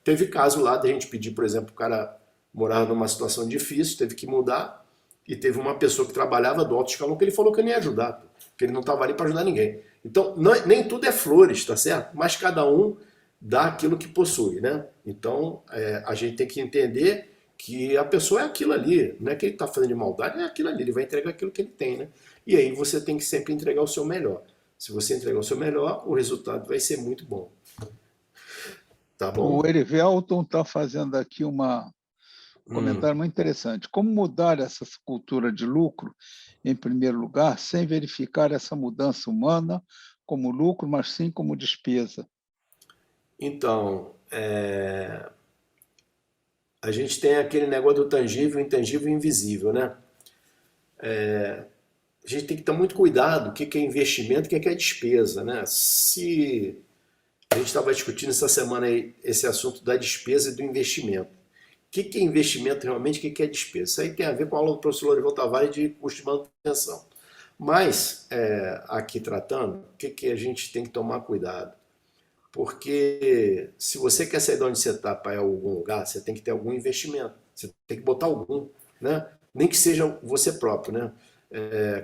Teve caso lá da gente pedir, por exemplo, o cara morava numa situação difícil, teve que mudar, e teve uma pessoa que trabalhava do alto escalão que ele falou que não ia ajudar, que ele não estava ali para ajudar ninguém. Então, nem tudo é flores, tá certo? Mas cada um dá aquilo que possui, né? Então, a gente tem que entender que a pessoa é aquilo ali, não é que ele está fazendo de maldade, é aquilo ali, ele vai entregar aquilo que ele tem, né? E aí você tem que sempre entregar o seu melhor. Se você entregar o seu melhor, o resultado vai ser muito bom. Tá bom? O Erivelton está fazendo aqui um comentário muito interessante. Como mudar essa cultura de lucro, em primeiro lugar, sem verificar essa mudança humana como lucro, mas sim como despesa? Então, a gente tem aquele negócio do tangível, intangível e invisível, né? A gente tem que ter muito cuidado o que é investimento e o que é despesa, né? Se a gente estava discutindo essa semana aí esse assunto da despesa e do investimento. O que é investimento realmente, o que é despesa? Isso aí tem a ver com a aula do professor Lorival Tavares de custo de manutenção. Mas, aqui tratando, o que a gente tem que tomar cuidado? Porque se você quer sair de onde você está para ir a algum lugar, você tem que ter algum investimento. Você tem que botar algum, né? Nem que seja você próprio, né?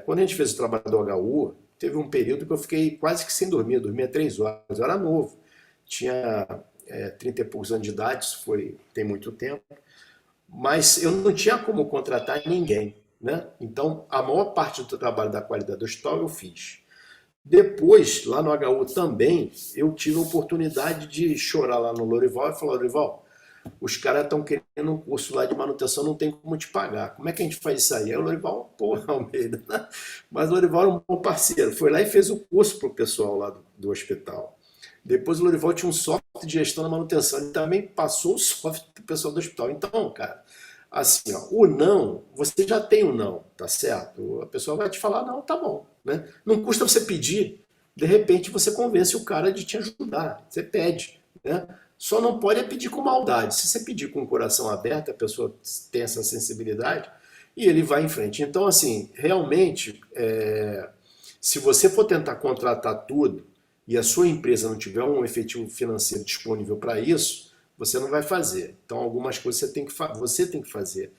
Quando a gente fez o trabalho do HU, teve um período que eu fiquei quase que sem dormir, eu dormia 3 horas. Eu era novo, tinha 30 e poucos anos de idade, isso tem muito tempo, mas eu não tinha como contratar ninguém, né? Então, a maior parte do trabalho da qualidade do hospital eu fiz. Depois, lá no HU também, eu tive a oportunidade de chorar lá no Lorival e falar: Lorival, os caras estão querendo um curso lá de manutenção, não tem como te pagar. Como é que a gente faz isso aí? Aí o Lorival, porra, Almeida, né? Mas o Lorival era um bom parceiro, foi lá e fez o curso para o pessoal lá do hospital. Depois o Lorival tinha um software de gestão da manutenção, ele também passou o software para o pessoal do hospital. Então, cara, assim, ó, o não, você já tem o não, tá certo? A pessoa vai te falar: não, tá bom, né? Não custa você pedir, de repente você convence o cara de te ajudar, você pede, né? Só não pode pedir com maldade. Se você pedir com o coração aberto, a pessoa tem essa sensibilidade e ele vai em frente. Então, assim, realmente, se você for tentar contratar tudo e a sua empresa não tiver um efetivo financeiro disponível para isso, você não vai fazer. Então, algumas coisas você tem que fazer.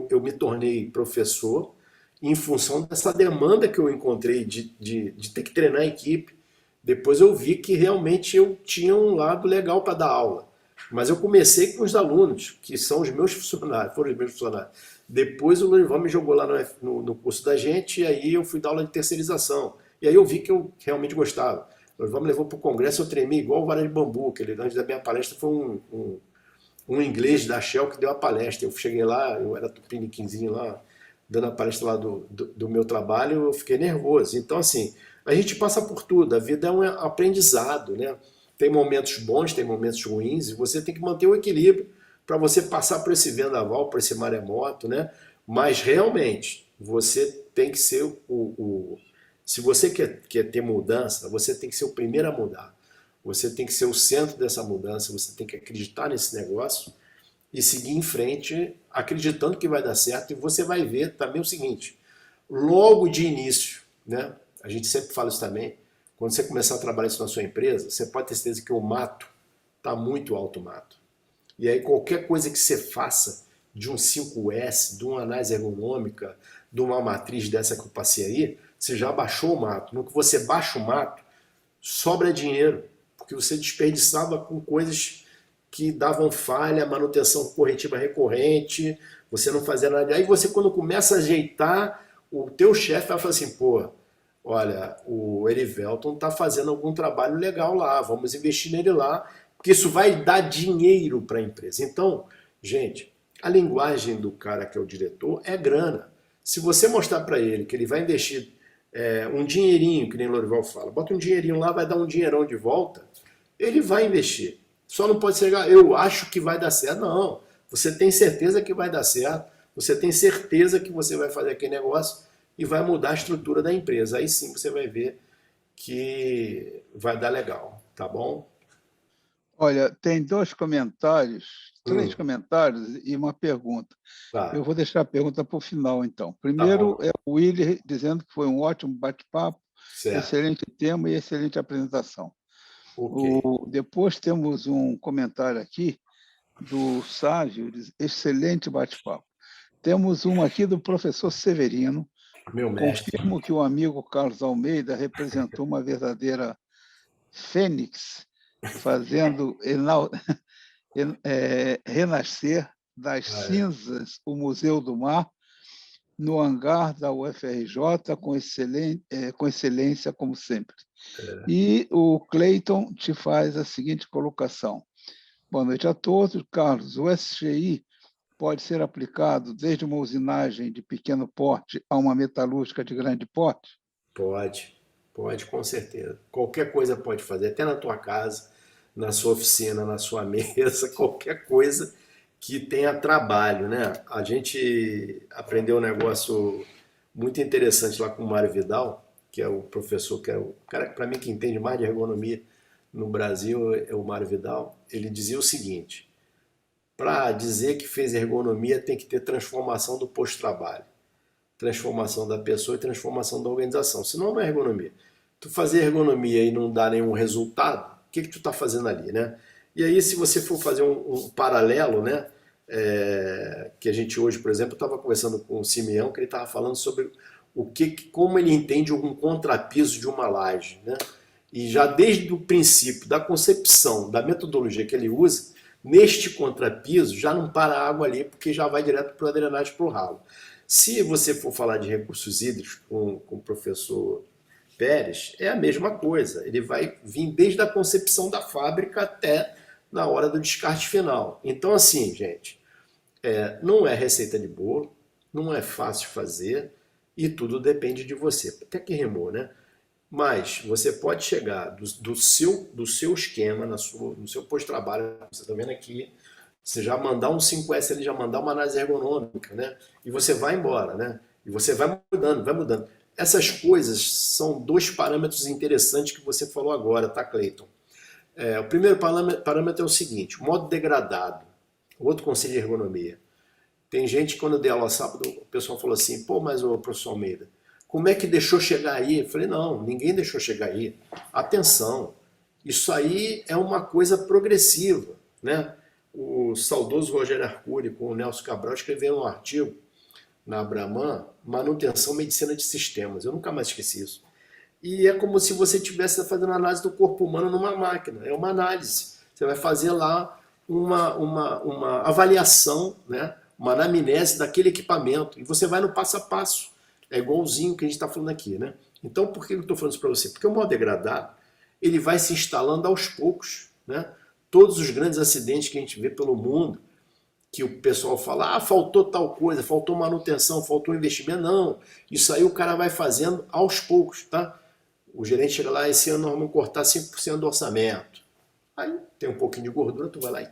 Eu me tornei professor em função dessa demanda que eu encontrei de ter que treinar a equipe. Depois eu vi que realmente eu tinha um lado legal para dar aula. Mas eu comecei com os alunos, que são os meus funcionários, foram os meus funcionários. Depois o Lorival me jogou lá no curso da gente, e aí eu fui dar aula de terceirização. E aí eu vi que eu realmente gostava. O Lorival me levou para o congresso, eu tremei igual vara de bambu, que ele, antes da minha palestra foi um inglês da Shell que deu a palestra. Eu cheguei lá, eu era tupiniquinzinho lá, dando a palestra lá do meu trabalho, eu fiquei nervoso. Então, assim, a gente passa por tudo, a vida é um aprendizado, né? Tem momentos bons, tem momentos ruins, e você tem que manter o equilíbrio para você passar por esse vendaval, por esse maremoto, né? Mas realmente, você tem que ser se você quer ter mudança, você tem que ser o primeiro a mudar. Você tem que ser o centro dessa mudança, você tem que acreditar nesse negócio e seguir em frente, acreditando que vai dar certo. E você vai ver também o seguinte: logo de início, né? A gente sempre fala isso também, quando você começar a trabalhar isso na sua empresa, você pode ter certeza que o mato está muito alto, o mato. E aí qualquer coisa que você faça de um 5S, de uma análise ergonômica, de uma matriz dessa que eu passei aí, você já baixou o mato. No que você baixa o mato, sobra dinheiro, porque você desperdiçava com coisas que davam falha, manutenção corretiva recorrente, você não fazia nada. Aí você, quando começa a ajeitar, o teu chefe vai falar assim: pô, olha, o Erivelton está fazendo algum trabalho legal lá, vamos investir nele lá, porque isso vai dar dinheiro para a empresa. Então, gente, a linguagem do cara que é o diretor é grana. Se você mostrar para ele que ele vai investir um dinheirinho, que nem o Lorival fala, bota um dinheirinho lá, vai dar um dinheirão de volta, ele vai investir. Só não pode chegar: eu acho que vai dar certo. Não, você tem certeza que vai dar certo, você tem certeza que você vai fazer aquele negócio e vai mudar a estrutura da empresa. Aí sim você vai ver que vai dar legal, tá bom? Olha, tem dois comentários, três Hum, comentários e uma pergunta. Eu tá, vou deixar a pergunta para o final, então. tá Primeiro bom, é o Willi dizendo que foi um ótimo bate-papo, certo, excelente tema e excelente apresentação. ok. Depois temos um comentário aqui do Sávio, diz, excelente bate-papo. Temos um aqui do professor Severino. Meu mestre, Confirmo que o amigo Carlos Almeida representou uma verdadeira fênix, fazendo renascer das ah, é, cinzas o Museu do Mar no hangar da UFRJ com excelência, como sempre. E o Cleiton te faz a seguinte colocação. Boa noite a todos. Carlos, o SGI pode ser aplicado desde uma usinagem de pequeno porte a uma metalúrgica de grande porte? pode, pode com certeza. Qualquer coisa pode fazer, até na tua casa, na sua oficina, na sua mesa, qualquer coisa que tenha trabalho, né? A gente aprendeu um negócio muito interessante lá com o Mário Vidal, que é o professor, que é o cara que para mim que entende mais de ergonomia no Brasil é o Mário Vidal. Ele dizia o seguinte: para dizer que fez ergonomia tem que ter transformação do posto-trabalho, transformação da pessoa e transformação da organização. Senão não é ergonomia. Tu fazer ergonomia e não dar nenhum resultado, o que tu está fazendo ali, né? E aí, se você for fazer um paralelo, né? Que a gente hoje, por exemplo, estava conversando com o Simeão, que ele estava falando sobre como ele entende um contrapiso de uma laje, né? E já desde o princípio da concepção, da metodologia que ele usa, neste contrapiso já não para a água ali, porque já vai direto para a drenagem para o ralo. Se você for falar de recursos hídricos com o professor Pérez, é a mesma coisa. Ele vai vir desde a concepção da fábrica até na hora do descarte final. Então, assim, gente, não é receita de bolo, não é fácil fazer e tudo depende de você. Até que rimou, né? Mas você pode chegar do seu esquema, no seu pós-trabalho, você está vendo aqui, você já mandar um 5S ali, já mandar uma análise ergonômica, né? E você vai embora, né? E você vai mudando, vai mudando. Essas coisas são dois parâmetros interessantes que você falou agora, tá, Cleiton? O primeiro parâmetro é o seguinte: o modo degradado, outro conselho de ergonomia. Tem gente, quando eu dei aula sábado, o pessoal falou assim: pô, mas o professor Almeida, como é que deixou chegar aí? Eu falei: não, ninguém deixou chegar aí. Atenção, isso aí é uma coisa progressiva, né? O saudoso Rogério Arcuri com o Nelson Cabral escreveram um artigo na Abraman, Manutenção Medicina de Sistemas. Eu nunca mais esqueci isso. E é como se você estivesse fazendo análise do corpo humano numa máquina. É uma análise. Você vai fazer lá uma avaliação, né? Uma anamnese daquele equipamento. E você vai no passo a passo. É igualzinho que a gente está falando aqui, né? Então, por que eu estou falando isso para você? Porque o modo degradado, ele vai se instalando aos poucos, né? Todos os grandes acidentes que a gente vê pelo mundo, que o pessoal fala, faltou tal coisa, faltou manutenção, faltou investimento. Não, isso aí o cara vai fazendo aos poucos, tá? O gerente chega lá, esse ano nós vamos cortar 5% do orçamento. Aí tem um pouquinho de gordura, tu vai lá e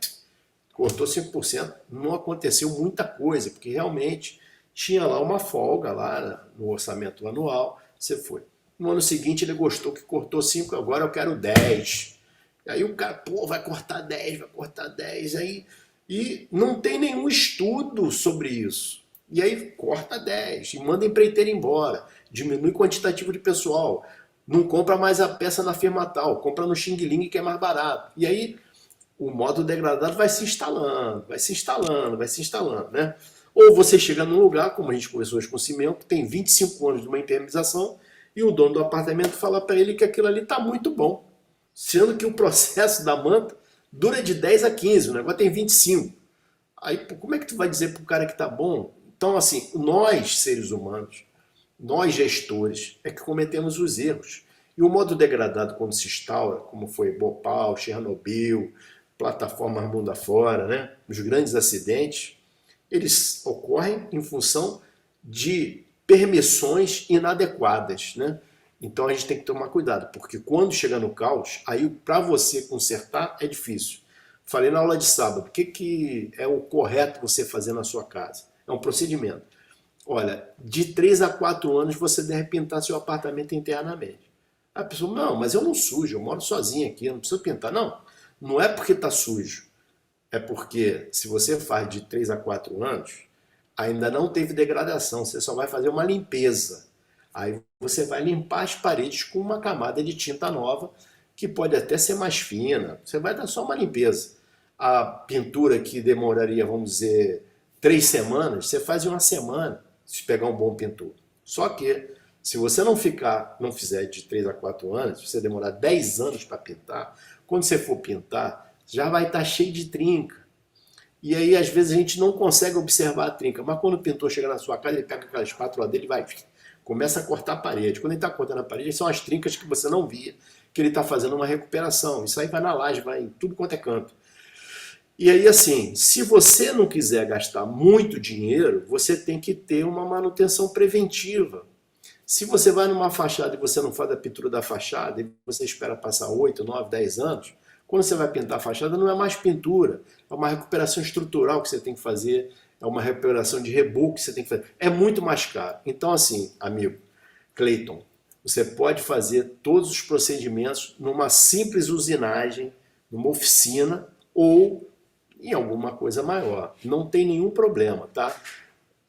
cortou 5%. Não aconteceu muita coisa, porque realmente tinha lá uma folga lá no orçamento anual, você foi. No ano seguinte ele gostou que cortou 5, agora eu quero 10. Aí o cara, pô, vai cortar 10, vai cortar 10. Aí, e não tem nenhum estudo sobre isso. E aí corta 10 e manda a empreiteira embora. Diminui o quantitativo de pessoal. Não compra mais a peça na firma tal, compra no Xing Ling que é mais barato. E aí o modo degradado vai se instalando, vai se instalando, vai se instalando, né? Ou você chega num lugar, como a gente conversou hoje com o Simeão, que tem 25 anos de uma impermeabilização, e o dono do apartamento fala para ele que aquilo ali está muito bom. Sendo que o processo da manta dura de 10 a 15, o negócio tem 25. Aí, como é que tu vai dizer para o cara que está bom? Então, assim, nós, seres humanos, nós, gestores, é que cometemos os erros. E o modo degradado, quando se instaura, como foi Bhopal, Chernobyl, plataformas mundo afora, né? Os grandes acidentes, eles ocorrem em função de permissões inadequadas, né? Então a gente tem que tomar cuidado, porque quando chega no caos, aí para você consertar é difícil. Falei na aula de sábado, o que é o correto você fazer na sua casa? É um procedimento. Olha, de 3 a 4 anos você deve pintar seu apartamento internamente. A pessoa, não, mas eu não sujo, eu moro sozinho aqui, eu não preciso pintar. Não, não é porque está sujo. É porque se você faz de 3 a 4 anos, ainda não teve degradação, você só vai fazer uma limpeza. Aí você vai limpar as paredes com uma camada de tinta nova, que pode até ser mais fina. Você vai dar só uma limpeza. A pintura que demoraria, vamos dizer, 3 semanas, você faz em uma semana, se pegar um bom pintor. Só que, se você não fizer de 3 a 4 anos, se você demorar 10 anos para pintar, quando você for pintar, já vai estar cheio de trinca. E aí, às vezes, a gente não consegue observar a trinca. Mas quando o pintor chega na sua casa, ele pega aquela espátula dele e vai, começa a cortar a parede. Quando ele está cortando a parede, são as trincas que você não via, que ele está fazendo uma recuperação. Isso aí vai na laje, vai em tudo quanto é canto. E aí, assim, se você não quiser gastar muito dinheiro, você tem que ter uma manutenção preventiva. Se você vai numa fachada e você não faz a pintura da fachada, e você espera passar 8, 9, 10 anos, quando você vai pintar a fachada, não é mais pintura, é uma recuperação estrutural que você tem que fazer, é uma recuperação de reboco que você tem que fazer. É muito mais caro. Então, assim, amigo Cleiton, você pode fazer todos os procedimentos numa simples usinagem, numa oficina ou em alguma coisa maior. Não tem nenhum problema, tá?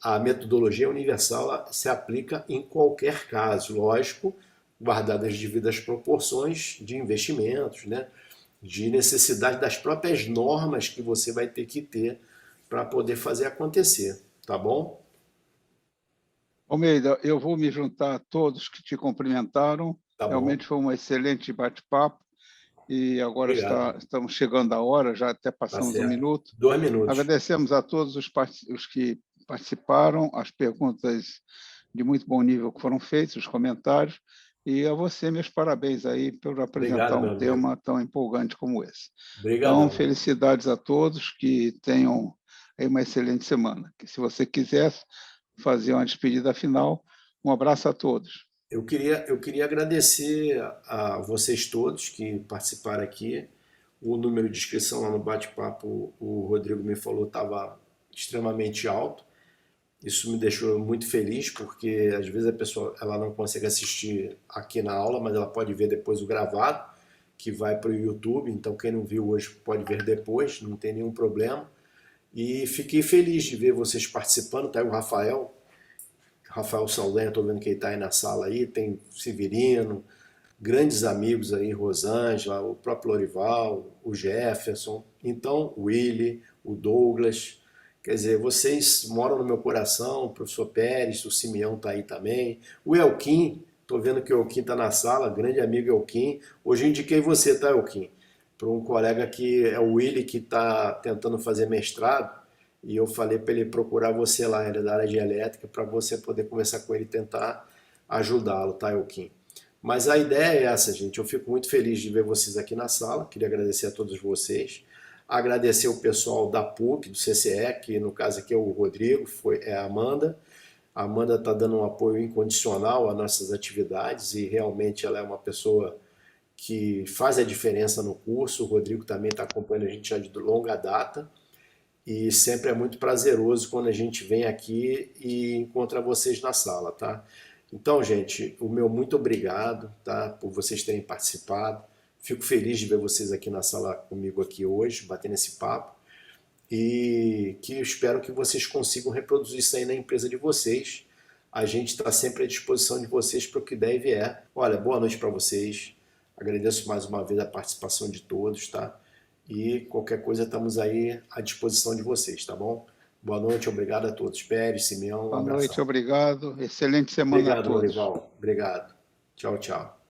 A metodologia universal ela se aplica em qualquer caso, lógico, guardadas as devidas proporções de investimentos, né? De necessidade das próprias normas que você vai ter que ter para poder fazer acontecer, tá bom? Almeida, eu vou me juntar a todos que te cumprimentaram. Tá bom. Realmente foi um excelente bate-papo e agora Obrigado. estamos chegando à hora, já até Tá passamos um certo. minuto. 2 minutos. Agradecemos a todos os que participaram, as perguntas de muito bom nível que foram feitas, os comentários, e a você, meus parabéns aí por apresentar Obrigado, um meu amigo. tema tão empolgante como esse. Então, Obrigadão. felicidades a todos, que tenham aí uma excelente semana. Que se você quiser fazer uma despedida final, um abraço a todos. Eu queria agradecer a vocês todos que participaram aqui. O número de inscrição lá no bate-papo, o Rodrigo me falou, estava extremamente alto. Isso me deixou muito feliz, porque às vezes a pessoa ela não consegue assistir aqui na aula, mas ela pode ver depois o gravado, que vai para o YouTube. Então, quem não viu hoje pode ver depois, não tem nenhum problema. E fiquei feliz de ver vocês participando. Tá aí o Rafael Saldanha, estou vendo que ele está aí na sala aí, tem Severino, grandes amigos aí, Rosângela, o próprio Lorival, o Jefferson, então o Willy, o Douglas. Quer dizer, vocês moram no meu coração, o professor Pérez, o Simeão está aí também, o Elquim, estou vendo que o Elquim está na sala, grande amigo Elquim. Hoje eu indiquei você, tá, Elquim? Para um colega que é o Willy, que está tentando fazer mestrado, e eu falei para ele procurar você lá, ele é da área de elétrica, para você poder conversar com ele e tentar ajudá-lo, tá, Elquim? Mas a ideia é essa, gente. Eu fico muito feliz de ver vocês aqui na sala. Queria agradecer a todos vocês. Agradecer o pessoal da PUC, do CCE, que no caso aqui é o Rodrigo, é a Amanda. A Amanda está dando um apoio incondicional às nossas atividades e realmente ela é uma pessoa que faz a diferença no curso. O Rodrigo também está acompanhando a gente já de longa data. E sempre é muito prazeroso quando a gente vem aqui e encontra vocês na sala, tá? Então, gente, o meu muito obrigado, tá? Por vocês terem participado. Fico feliz de ver vocês aqui na sala comigo aqui hoje, batendo esse papo. E que eu espero que vocês consigam reproduzir isso aí na empresa de vocês. A gente está sempre à disposição de vocês para o que der e vier. Olha, boa noite para vocês. Agradeço mais uma vez a participação de todos, tá? E qualquer coisa estamos aí à disposição de vocês, tá bom? Boa noite, obrigado a todos. Pérez, Simeão, um Boa noite, abração. obrigado. Excelente semana a Obrigado, todos. Lorival. Obrigado. Tchau, tchau.